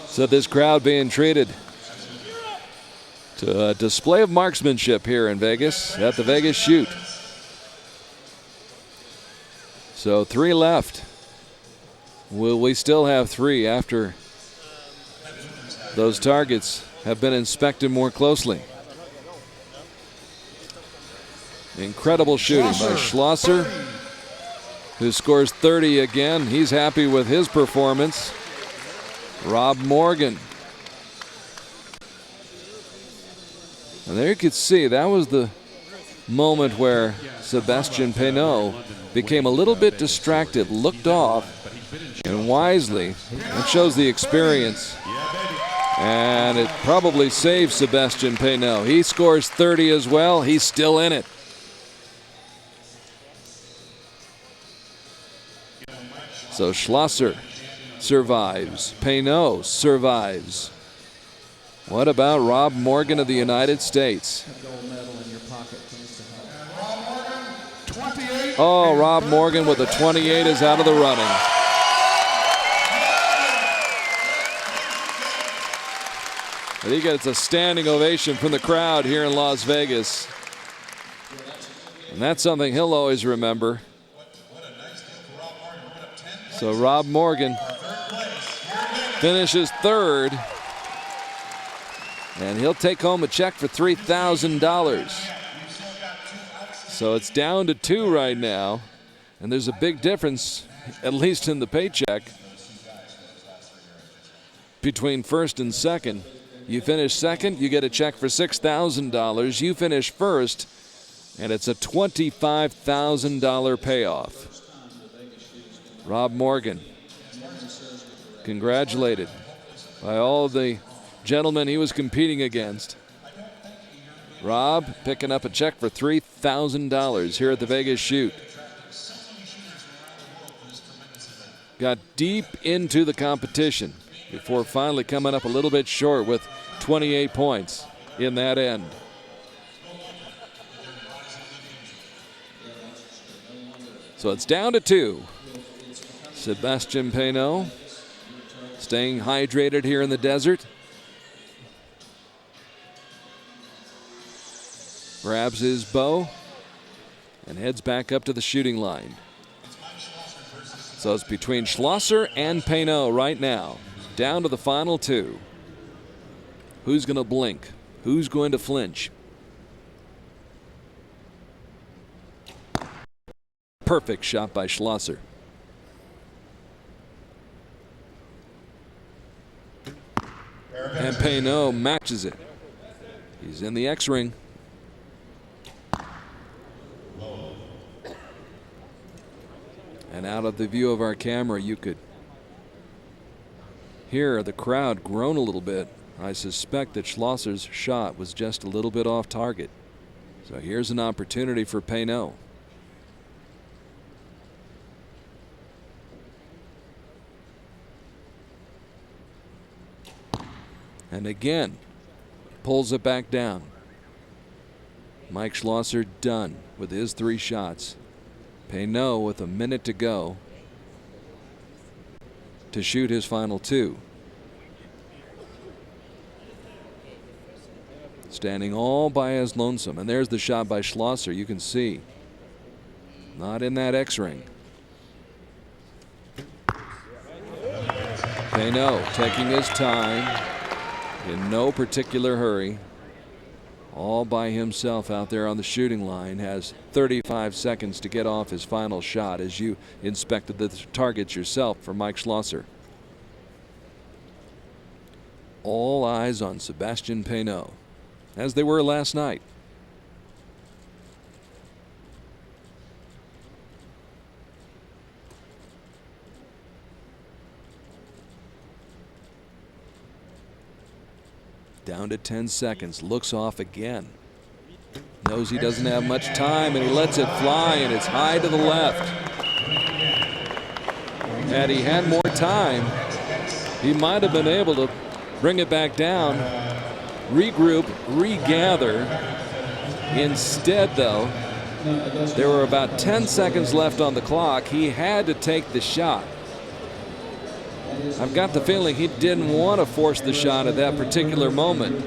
So this crowd being treated to a display of marksmanship here in Vegas at the Vegas Shoot. So 3 left. Will we still have 3 after those targets have been inspected more closely? Incredible shooting by Schlosser, who scores 30 again. He's happy with his performance. Rob Morgan. And there you could see that was the moment where Sebastian Payneau became a little bit distracted, looked off, And wisely, that shows the experience. And it probably saves Sebastian Payneau. He scores 30 as well. He's still in it. So Schlosser survives. Payneau survives. What about Rob Morgan of the United States? Oh, Rob Morgan with a 28 is out of the running. I think it's a standing ovation from the crowd here in Las Vegas. And that's something he'll always remember. So Rob Morgan finishes third. And he'll take home a check for $3,000. So it's down to 2 right now. And there's a big difference, at least in the paycheck, between first and second. You finish second, you get a check for $6,000. You finish first, and it's a $25,000 payoff. Rob Morgan, congratulated by all the gentlemen he was competing against. Rob picking up a check for $3,000 here at the Vegas Shoot. Got deep into the competition before finally coming up a little bit short with 28 points in that end. So it's down to 2. Sebastian Payneau staying hydrated here in the desert. Grabs his bow and heads back up to the shooting line. So it's between Schlosser and Payneau right now. Down to the final 2. Who's going to blink? Who's going to flinch? Perfect shot by Schlosser. And Payneau matches it. He's in the X-ring. And out of the view of our camera, you could hear the crowd groan a little bit. I suspect that Schlosser's shot was just a little bit off target. So here's an opportunity for Payneau. And again, pulls it back down. Mike Schlosser done with his 3 shots. Payneau with a minute to go to shoot his final 2. Standing all by his lonesome. And there's the shot by Schlosser. You can see. Not in that X-ring. Payneau taking his time. In no particular hurry. All by himself out there on the shooting line. Has 35 seconds to get off his final shot as you inspected the targets yourself for Mike Schlosser. All eyes on Sebastian Payneau, as they were last night. Down to 10 seconds, looks off again. Knows he doesn't have much time and he lets it fly and it's high to the left. Had he had more time, he might have been able to bring it back down, regroup, regather. Instead, though, there were about 10 seconds left on the clock. He had to take the shot. I've got the feeling he didn't want to force the shot at that particular moment.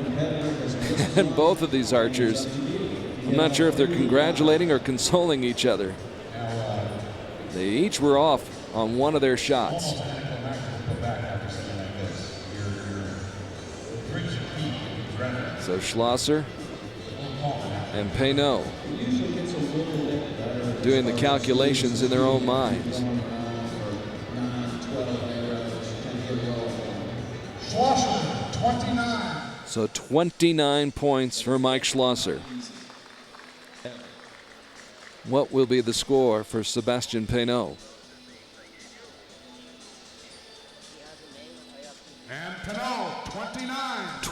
And both of these archers, I'm not sure if they're congratulating or consoling each other. They each were off on one of their shots. So Schlosser and Payneau doing the calculations in their own minds. Schlosser, 29. So 29 points for Mike Schlosser. What will be the score for Sebastian Payneau?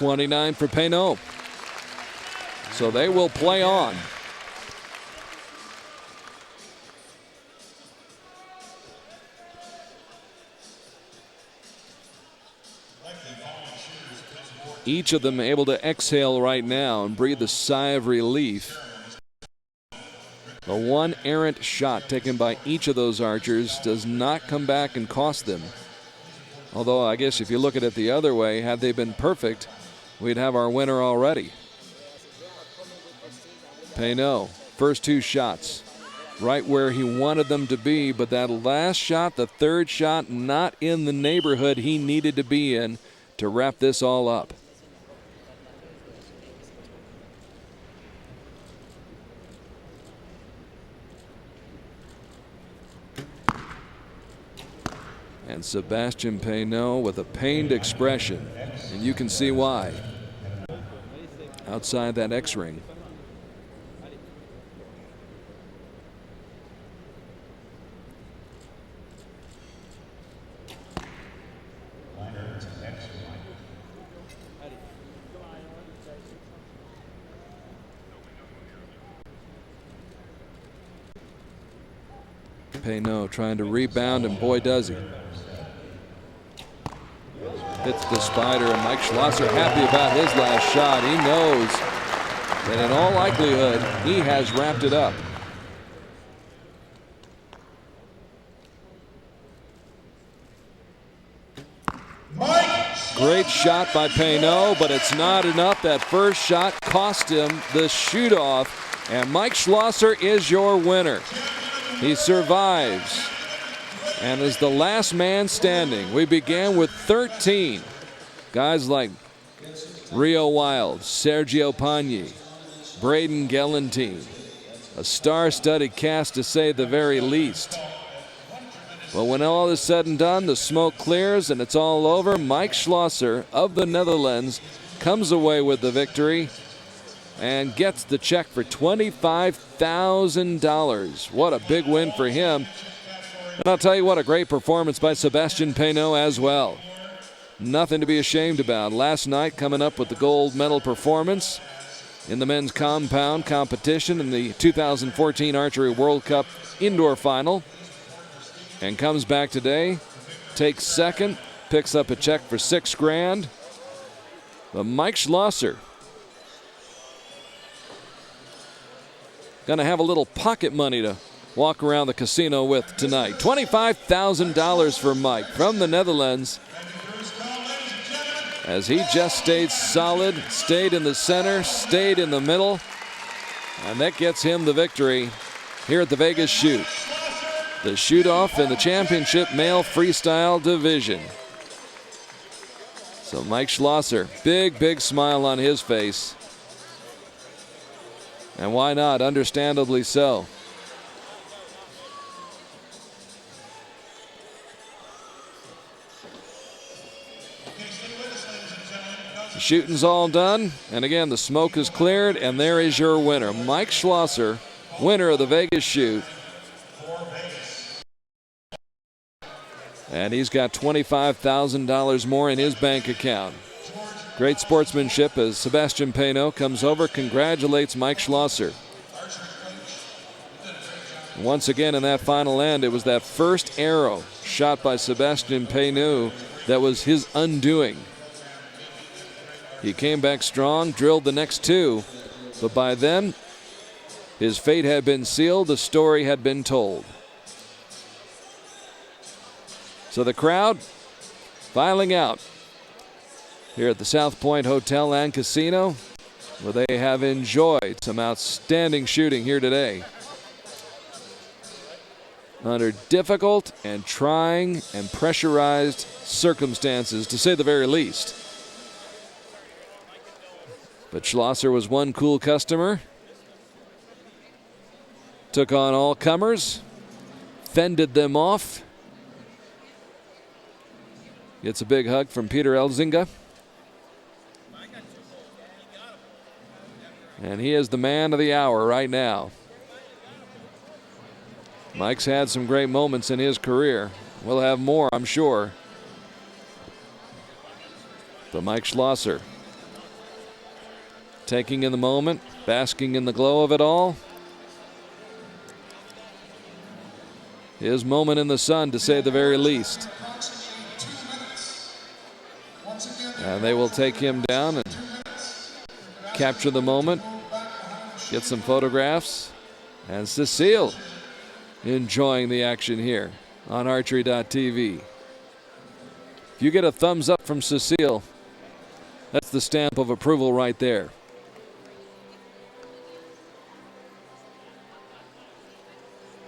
29 for Payneau. So they will play on. Each of them able to exhale right now and breathe a sigh of relief. The one errant shot taken by each of those archers does not come back and cost them. Although I guess if you look at it the other way, had they been perfect, we'd have our winner already. Payneau, first two shots, right where he wanted them to be, but that last shot, the third shot, not in the neighborhood he needed to be in to wrap this all up. And Sebastian Payneau with a pained expression, and you can see why. Outside that X-ring. Payneau trying to rebound, and boy does he. Hits the spider, and Mike Schlosser happy about his last shot. He knows that in all likelihood he has wrapped it up. Great shot by Payneau, but it's not enough. That first shot cost him the shoot-off, and Mike Schlosser is your winner. He survives and is the last man standing. We began with 13 guys like Rio Wild, Sergio Pagni, Braden Gelantine, a star-studded cast to say the very least. But when all is said and done, the smoke clears and it's all over. Mike Schlosser of the Netherlands comes away with the victory and gets the check for $25,000. What a big win for him. And I'll tell you what, a great performance by Sebastian Payneau as well. Nothing to be ashamed about. Last night coming up with the gold medal performance in the men's compound competition in the 2014 Archery World Cup indoor final. And comes back today, takes second, picks up a check for $6 grand. But Mike Schlosser gonna have a little pocket money to walk around the casino with tonight. $25,000 for Mike from the Netherlands, as he just stayed solid, stayed in the center, stayed in the middle, and that gets him the victory here at the Vegas Shoot. The shoot-off in the championship male freestyle division. So Mike Schlosser, big smile on his face. And why not? Understandably so. The shooting's all done, and again the smoke is cleared, and there is your winner, Mike Schlosser, winner of the Vegas Shoot. And he's got $25,000 more in his bank account. Great sportsmanship as Sebastian Payneau comes over, congratulates Mike Schlosser. Once again in that final end, it was that first arrow shot by Sebastian Payneau that was his undoing. He came back strong, drilled the next two, but by then his fate had been sealed, the story had been told. So the crowd filing out here at the South Point Hotel and Casino, where they have enjoyed some outstanding shooting here today. Under difficult and trying and pressurized circumstances, to say the very least. But Schlosser was one cool customer. Took on all comers, fended them off. Gets a big hug from Peter Elzinga. And he is the man of the hour right now. Mike's had some great moments in his career. We'll have more, I'm sure. But Mike Schlosser taking in the moment, basking in the glow of it all. His moment in the sun, to say the very least. And they will take him down and capture the moment, get some photographs, and Cecile enjoying the action here on Archery.tv. If you get a thumbs up from Cecile, that's the stamp of approval right there.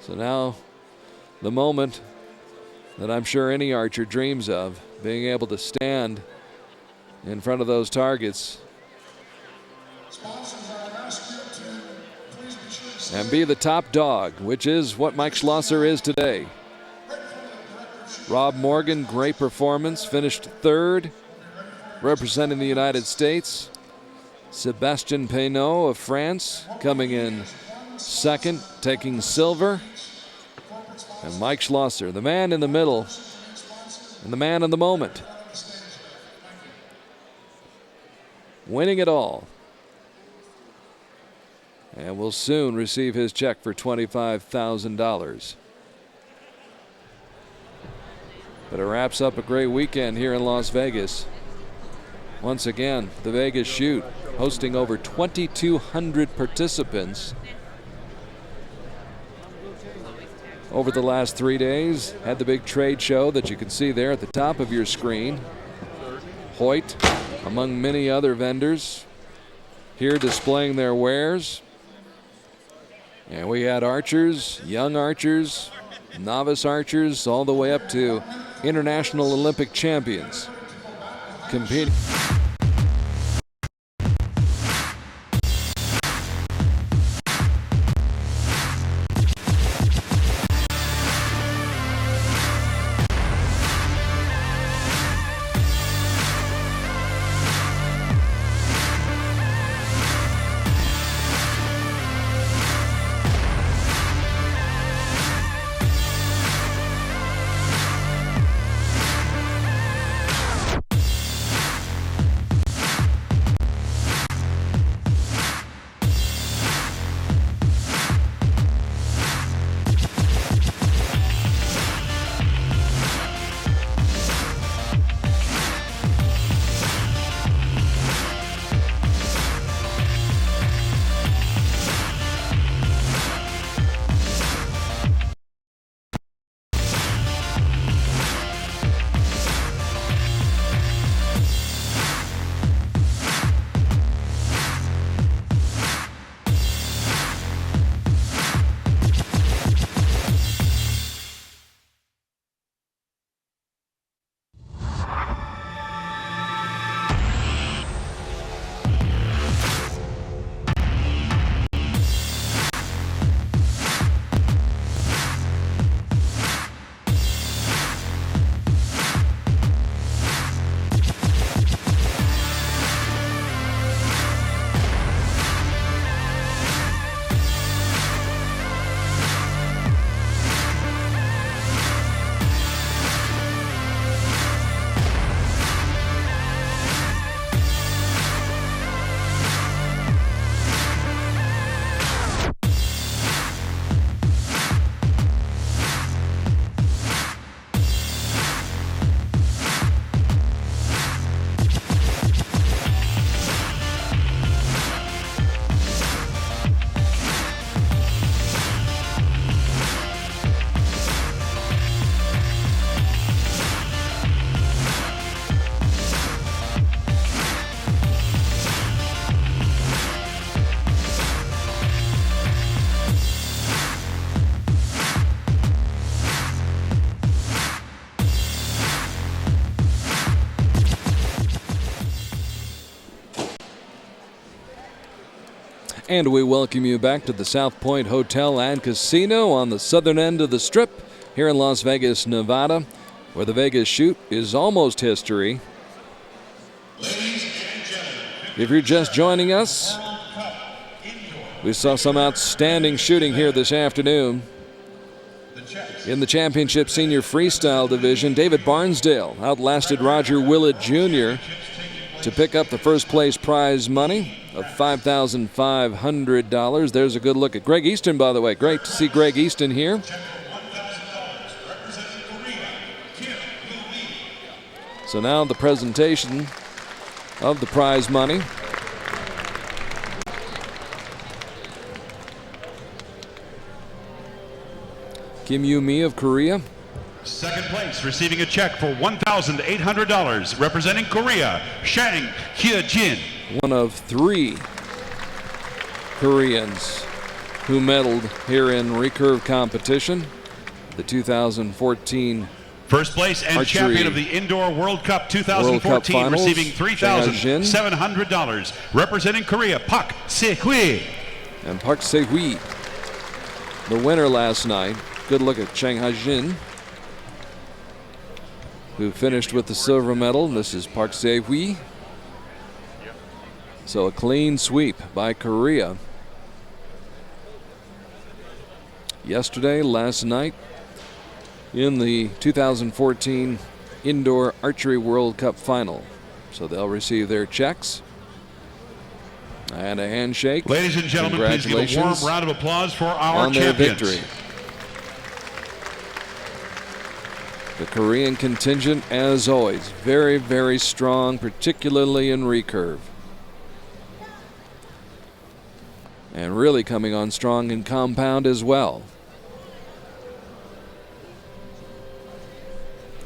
So now the moment that I'm sure any archer dreams of, being able to stand in front of those targets and be the top dog, which is what Mike Schlosser is today. Rob Morgan, great performance, finished third, representing the United States. Sébastien Peynaud of France coming in second, taking silver. And Mike Schlosser, the man in the middle and the man in the moment, winning it all. And will soon receive his check for $25,000. But it wraps up a great weekend here in Las Vegas. Once again, the Vegas Shoot hosting over 2,200 participants over the last 3 days. Had the big trade show that you can see there at the top of your screen. Hoyt, among many other vendors, here displaying their wares. And we had archers, young archers, novice archers, all the way up to international Olympic champions competing. And we welcome you back to the South Point Hotel and Casino on the southern end of the Strip here in Las Vegas, Nevada, where the Vegas Shoot is almost history. If you're just joining us, we saw some outstanding shooting here this afternoon. In the championship senior freestyle division, David Barnsdale outlasted Roger Willett Jr. to pick up the first place prize money. of $5,500. There's a good look at Greg Easton, by the way. Great to see Greg Easton here. So now the presentation of the prize money. Kim Yoo-mi of Korea. Second place, receiving a check for $1,800, representing Korea, Shang Hye-jin. One of 3 Koreans who medaled here in recurve competition. The 2014 First place and Archery champion of the Indoor World Cup 2014, World Cup Finals, receiving $3,700, representing Korea, Park Se-hui. And Park Se-hui, the winner last night. Good look at Chang Ha-jin, who finished with the silver medal. This is Park Se-hui. So a clean sweep by Korea. Yesterday, last night, in the 2014 Indoor Archery World Cup Final. So they'll receive their checks and a handshake. Ladies and gentlemen, please give a warm round of applause for our on their champions. victory. The Korean contingent, as always, very, very strong, particularly in recurve. And really coming on strong in compound as well.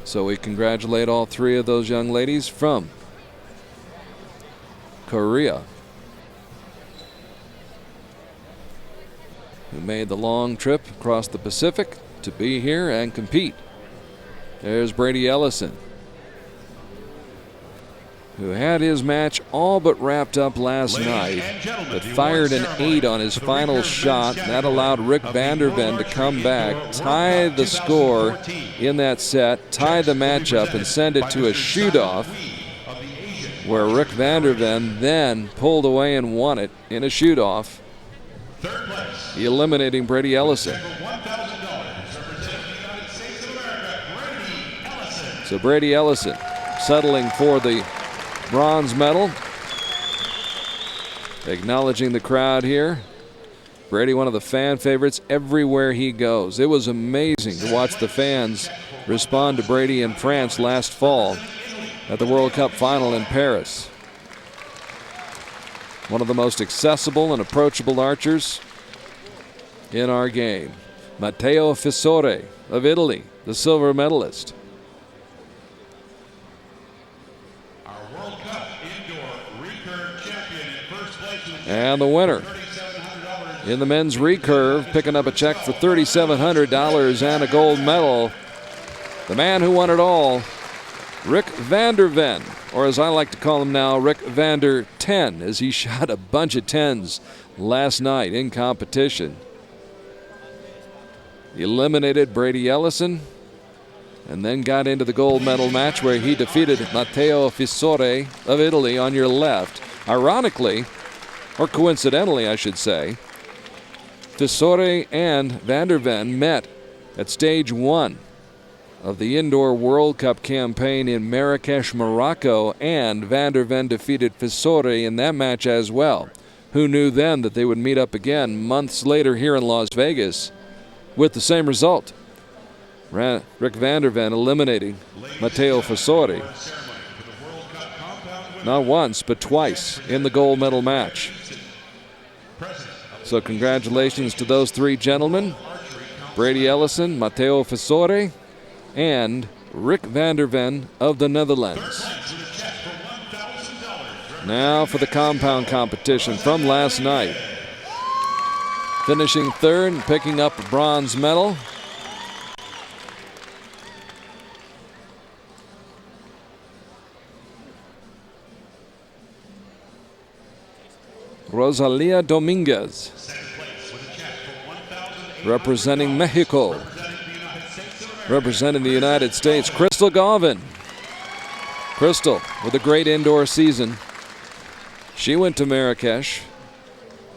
So we congratulate all 3 of those young ladies from Korea, who made the long trip across the Pacific to be here and compete. There's Brady Ellison, who had his match all but wrapped up last night, but fired an 8 on his final shot. That allowed Rick Vanderven to come back, tie the score in that set, tie the matchup, and send it to a shoot-off, where Rick Vanderven then pulled away and won it in a shoot-off, eliminating Brady Ellison. So Brady Ellison settling for the bronze medal. Acknowledging the crowd here. Brady, one of the fan favorites everywhere he goes. It was amazing to watch the fans respond to Brady in France last fall at the World Cup final in Paris. One of the most accessible and approachable archers in our game. Matteo Fissore of Italy, the silver medalist. And the winner in the men's recurve, picking up a check for $3,700 and a gold medal. The man who won it all, Rick Vanderven, or as I like to call him now, Rick Vander 10, as he shot a bunch of 10s last night in competition. He eliminated Brady Ellison and then got into the gold medal match where he defeated Matteo Fissore of Italy on your left. Ironically, or coincidentally I should say, Fissore and Vanderven met at stage 1 of the Indoor World Cup campaign in Marrakesh, Morocco, and Vanderven defeated Fissore in that match as well. Who knew then that they would meet up again months later here in Las Vegas with the same result? Rick Vanderven eliminating Matteo Fissore. Not once, but twice in the gold medal match. So congratulations to those 3 gentlemen, Brady Ellison, Matteo Fissore, and Rick Vanderven of the Netherlands. Now for the compound competition from last night. Finishing 3rd and picking up a bronze medal. Rosalia Dominguez, representing Mexico. Representing the United States, Crystal Galvin. Crystal with a great indoor season. She went to Marrakesh,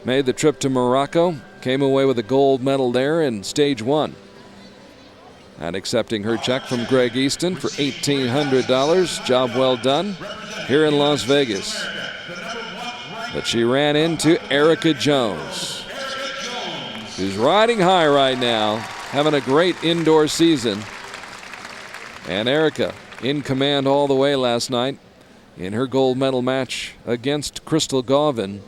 made the trip to Morocco, came away with a gold medal there in stage 1. And accepting her check from Greg Easton for $1,800. Job well done here in Las Vegas. But she ran into Erica Jones, who's riding high right now, having a great indoor season. And Erica in command all the way last night in her gold medal match against Crystal Gauvin.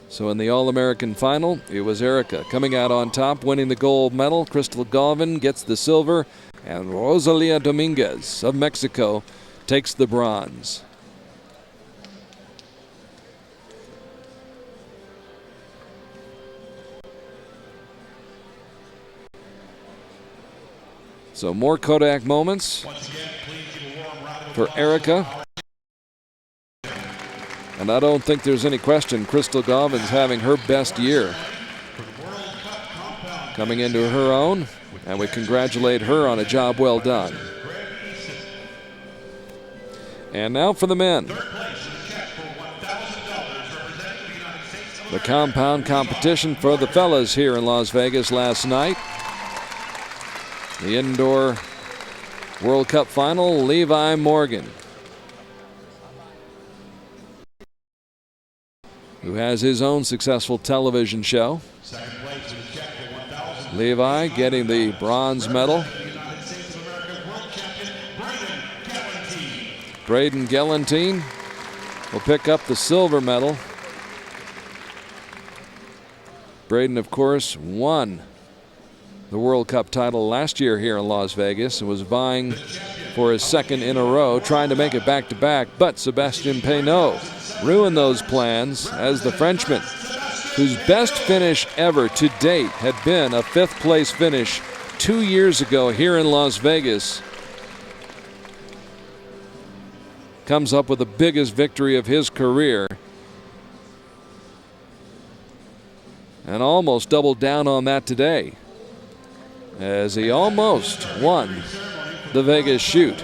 So in the All-American final, it was Erica coming out on top, winning the gold medal. Crystal Gauvin gets the silver, and Rosalia Dominguez of Mexico takes the bronze. So more Kodak moments for Erica. And I don't think there's any question Crystal Gauvin's having her best year. Coming into her own, and we congratulate her on a job well done. And now for the men. The compound competition for the fellas here in Las Vegas last night. The indoor World Cup final, Levi Morgan, who has his own successful television show. Levi getting the bronze medal. Braden Gelantine will pick up the silver medal. Braden, of course, won the World Cup title last year here in Las Vegas and was vying for his second in a row, trying to make it back-to-back, but Sebastien Peynaud ruined those plans as the Frenchman, whose best finish ever to date had been a fifth-place finish 2 years ago here in Las Vegas, comes up with the biggest victory of his career and almost doubled down on that today, as he almost won the Vegas shoot,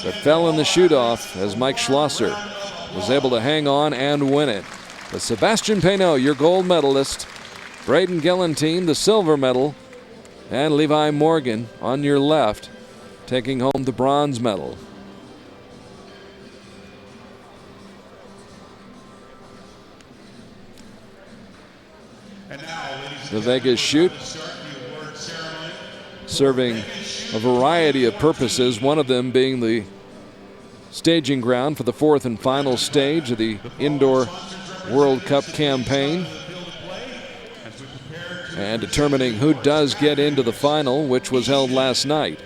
but fell in the shoot-off as Mike Schlosser was able to hang on and win it. But Sebastien Peynaud, your gold medalist, Braden Gelantine, the silver medal, and Levi Morgan on your left, taking home the bronze medal. The Vegas shoot serving a variety of purposes, one of them being the staging ground for the fourth and final stage of the indoor World Cup campaign, and determining who does get into the final, which was held last night.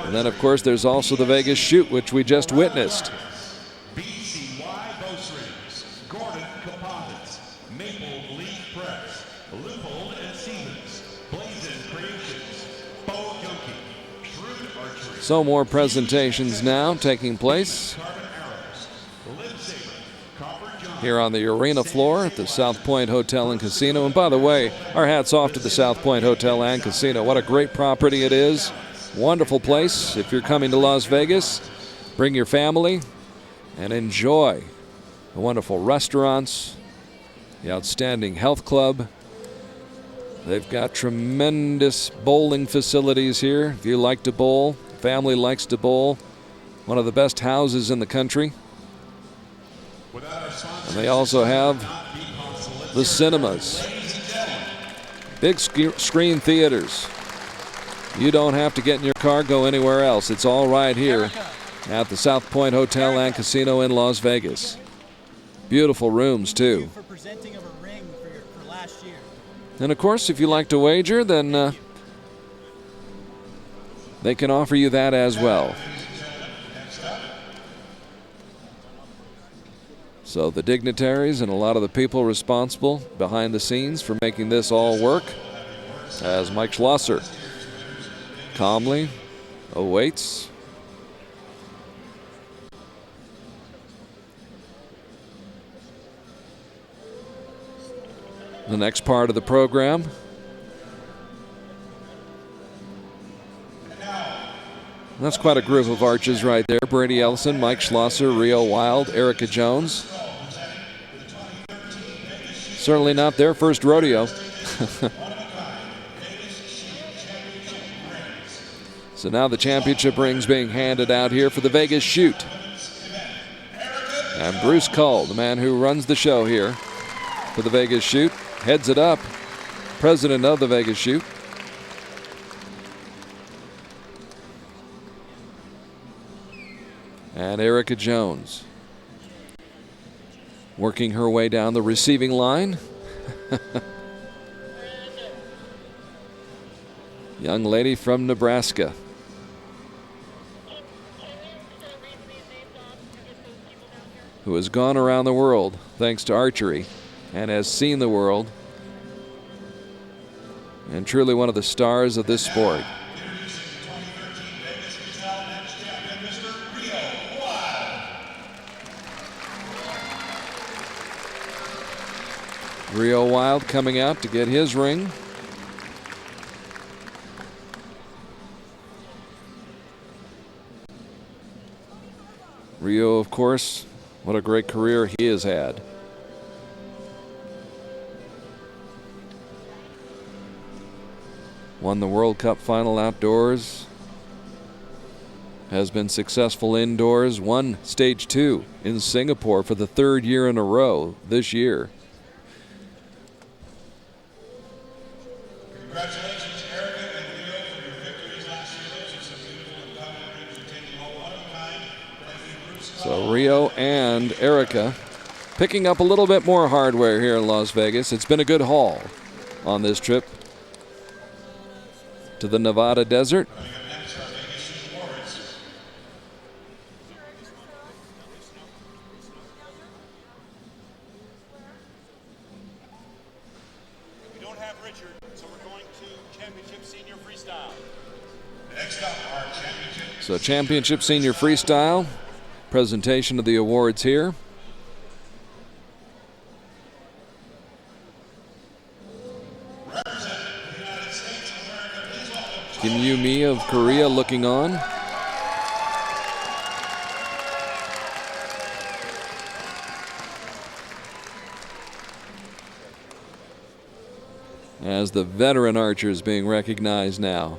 And then, of course, there's also the Vegas shoot, which we just witnessed. So more presentations now taking place here on the arena floor at the South Point Hotel and Casino. And by the way, our hats off to the South Point Hotel and Casino. What a great property it is. Wonderful place. If you're coming to Las Vegas, bring your family and enjoy the wonderful restaurants, the outstanding health club. They've got tremendous bowling facilities here. If you like to bowl, family likes to bowl, one of the best houses in the country. And they also have the cinemas, big screen theaters. You don't have to get in your car, go anywhere else. It's all right here at the South Point Hotel and Casino in Las Vegas. Beautiful rooms too. And of course, if you like to wager, then they can offer you that as well. So the dignitaries and a lot of the people responsible behind the scenes for making this all work, as Mike Schlosser calmly awaits the next part of the program. That's quite a group of archers right there. Brady Ellison, Mike Schlosser, Rio Wild, Erica Jones. Certainly not their first rodeo. So now the championship rings being handed out here for the Vegas shoot. And Bruce Cull, the man who runs the show here for the Vegas Shoot, heads it up, president of the Vegas Shoot. And Erica Jones working her way down the receiving line. Young lady from Nebraska. Who has gone around the world thanks to archery and has seen the world, and truly one of the stars of this sport. Rio Wild coming out to get his ring. Rio, of course, what a great career he has had. Won the World Cup final outdoors. Has been successful indoors. Won stage 2 in Singapore for the 3rd year in a row this year. Congratulations, Erica and Rio, for your victories last year. Those are some beautiful and common rings you're taking home. One of a kind. Thank you, Bruce. So Rio and Erica picking up a little bit more hardware here in Las Vegas. It's been a good haul on this trip to the Nevada desert. Coming up next, our Vegas Shoot Awards. We don't have Richard, so we're going to Championship Senior Freestyle. Next up, our championship. So Championship Senior Freestyle, presentation of the awards here. Kim Yu-mi of Korea looking on. As the veteran archers being recognized now.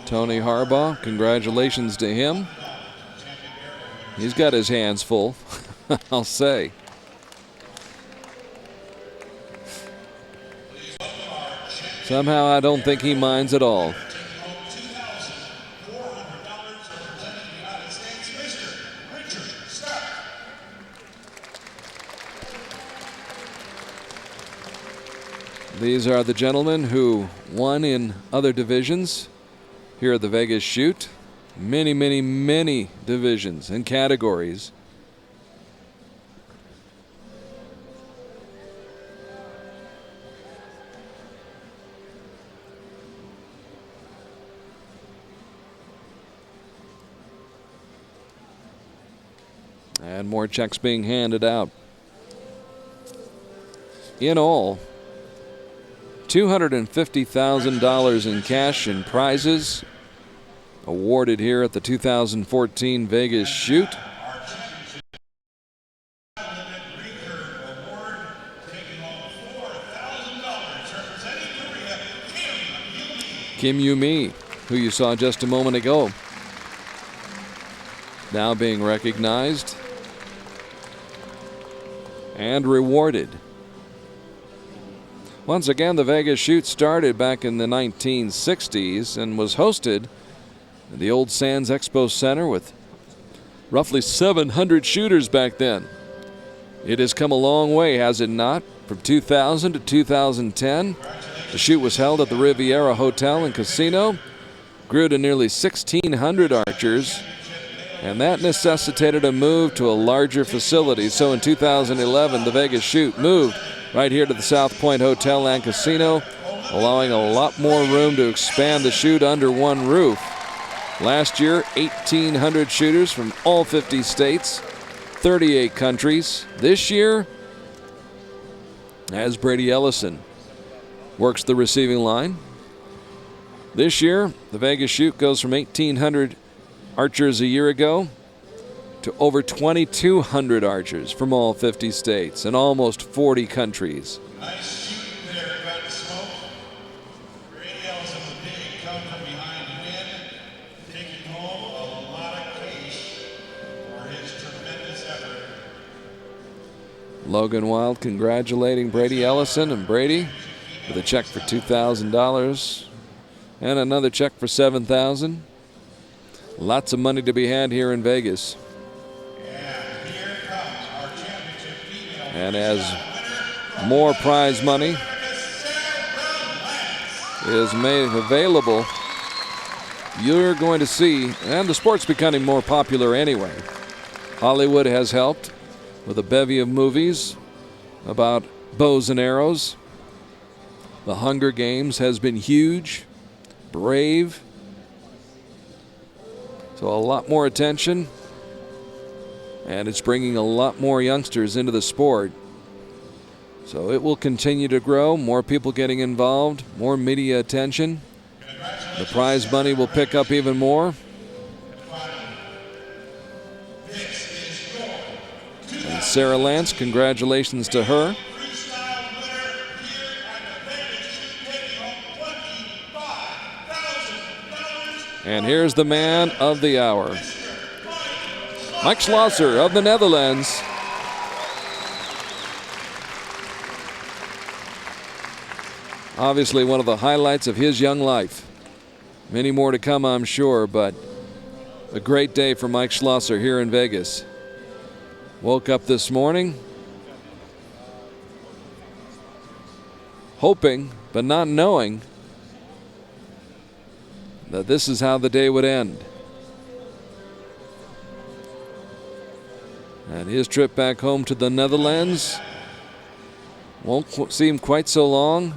Tony Harbaugh, congratulations to him. He's got his hands full, I'll say. Somehow I don't think he minds at all. These are the gentlemen who won in other divisions here at the Vegas Shoot. Many, many, many divisions and categories. And more checks being handed out. In all, $250,000 in cash and prizes awarded here at the 2014 Vegas Shoot. Kim Yu-mi, who you saw just a moment ago, now being recognized and rewarded. Once again, the Vegas Shoot started back in the 1960s and was hosted in the old Sands Expo Center with roughly 700 shooters back then. It has come a long way, has it not? From 2000 to 2010, the shoot was held at the Riviera Hotel and Casino, grew to nearly 1,600 archers, and that necessitated a move to a larger facility. So in 2011, the Vegas Shoot moved right here to the South Point Hotel and Casino, allowing a lot more room to expand the shoot under one roof. Last year, 1,800 shooters from all 50 states 38 countries. This year, as Brady Ellison works the receiving line. This year, the Vegas shoot goes from 1,800 archers a year ago to over 2,200 archers from all 50 states and almost 40 countries. Nice shooting there, got the smoke. Brady Ellison with a big come from behind win, taking home a lot of cash for his tremendous effort. Logan Wild congratulating Brady Ellison, and Brady with a check for $2,000 and another check for $7,000. Lots of money to be had here in Vegas. And as more prize money is made available, you're going to see, and the sport's becoming more popular anyway. Hollywood has helped with a bevy of movies about bows and arrows. The Hunger Games has been huge. Brave. So a lot more attention. And it's bringing a lot more youngsters into the sport. So it will continue to grow. More people getting involved. More media attention. The prize money will pick up even more. And Sarah Lance, congratulations to her. And here's the man of the hour, Mike Schlosser of the Netherlands. Obviously one of the highlights of his young life. Many more to come, I'm sure, but a great day for Mike Schlosser here in Vegas. Woke up this morning hoping, but not knowing, that this is how the day would end. And his trip back home to the Netherlands won't seem quite so long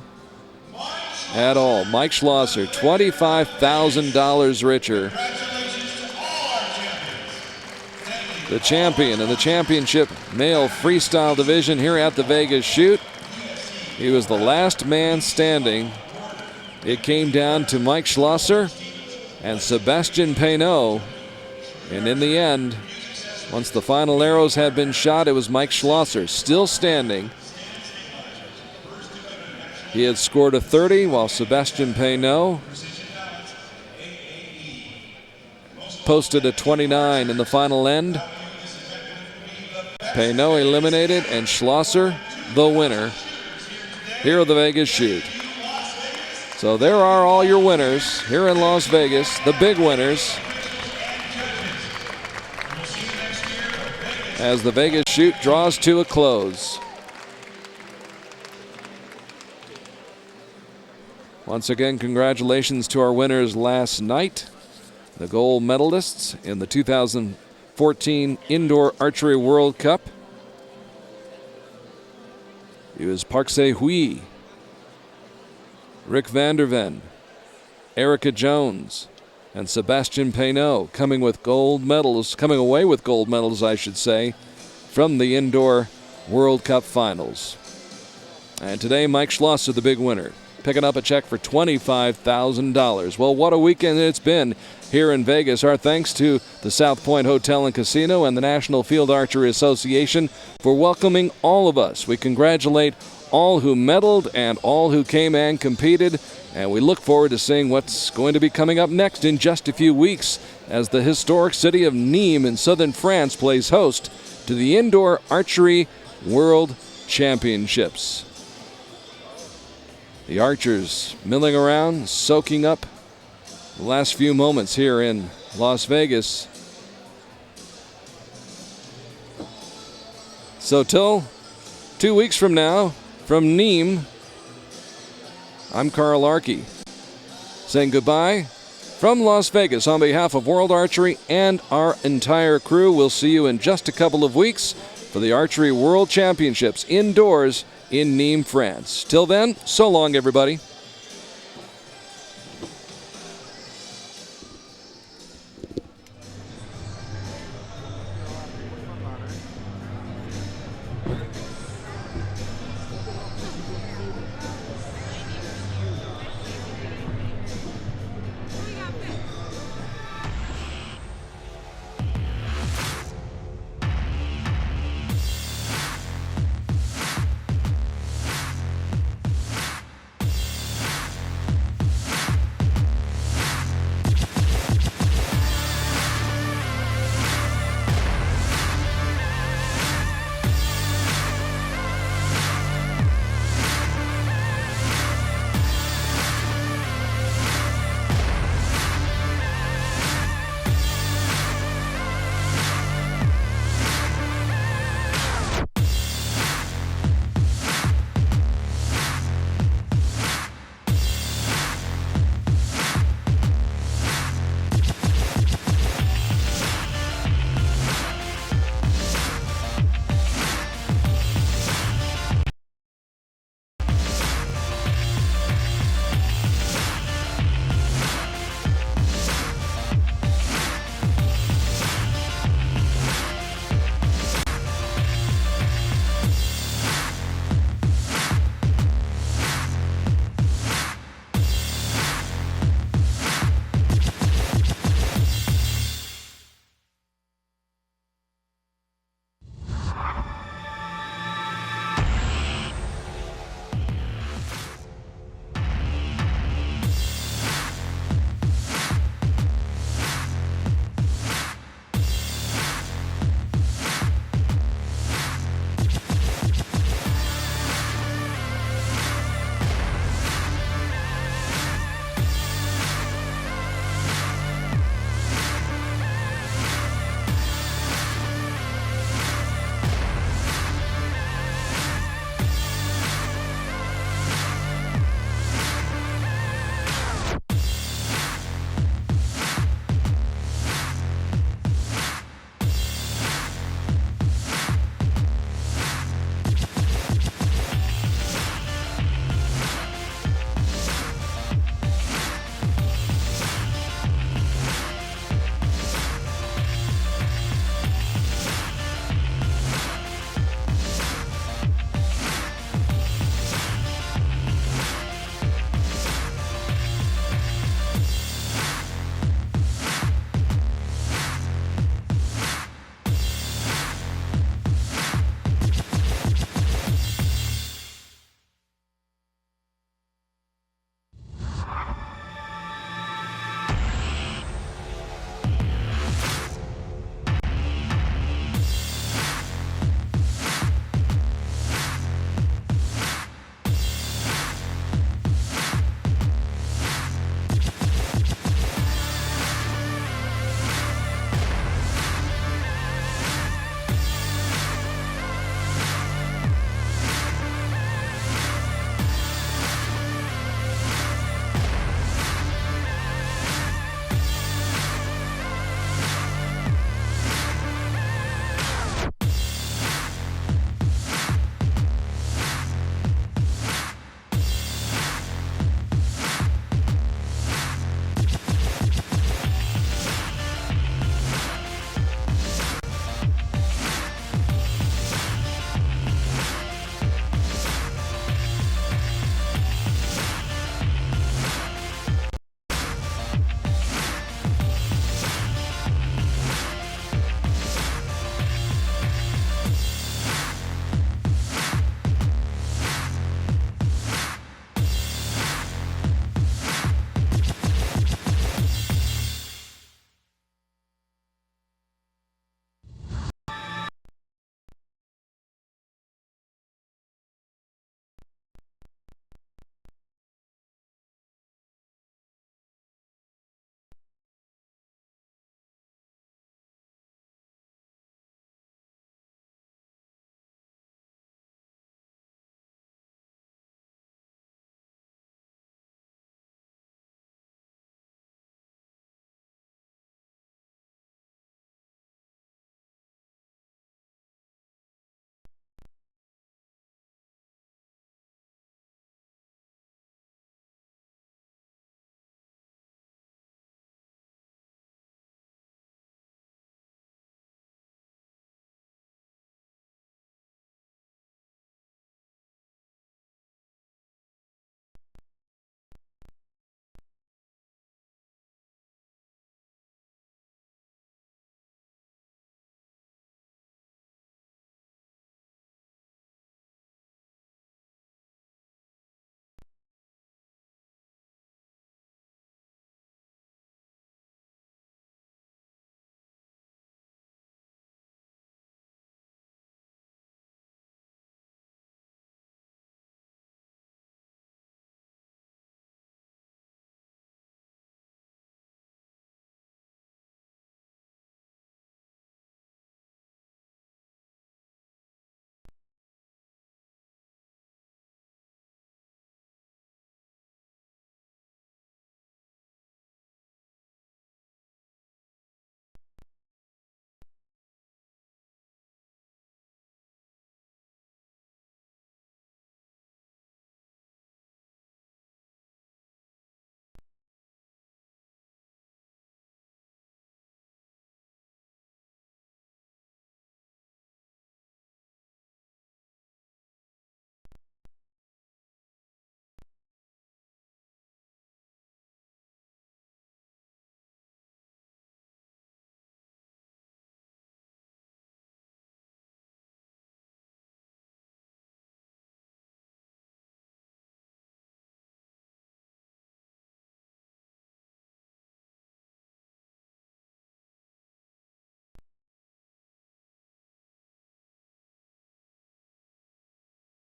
at all. Mike Schlosser, $25,000 richer. The champion in the championship male freestyle division here at the Vegas shoot. He was the last man standing. It came down to Mike Schlosser and Sebastian Payneau. And in the end, once the final arrows had been shot, it was Mike Schlosser still standing. He had scored a 30, while Sebastian Payneau posted a 29 in the final end. Payneau eliminated, and Schlosser the winner here at the Vegas shoot. So there are all your winners here in Las Vegas, the big winners, as the Vegas shoot draws to a close. Once again, congratulations to our winners last night, the gold medalists in the 2014 Indoor Archery World Cup. It was Park Se-Hui, Rick Vanderven, Erica Jones, and Sebastian Payneau coming away with gold medals, I should say, from the Indoor World Cup Finals. And today, Mike Schlosser, the big winner, picking up a check for $25,000. Well, what a weekend it's been here in Vegas. Our thanks to the South Point Hotel and Casino and the National Field Archery Association for welcoming all of us. We congratulate all who medaled and all who came and competed, and we look forward to seeing what's going to be coming up next in just a few weeks as the historic city of Nîmes in southern France plays host to the Indoor Archery World Championships. The archers milling around, soaking up the last few moments here in Las Vegas. So till 2 weeks from now, from Nîmes, I'm Carl Archey, saying goodbye from Las Vegas on behalf of World Archery and our entire crew. We'll see you in just a couple of weeks for the Archery World Championships indoors in Nîmes, France. Till then, so long, everybody.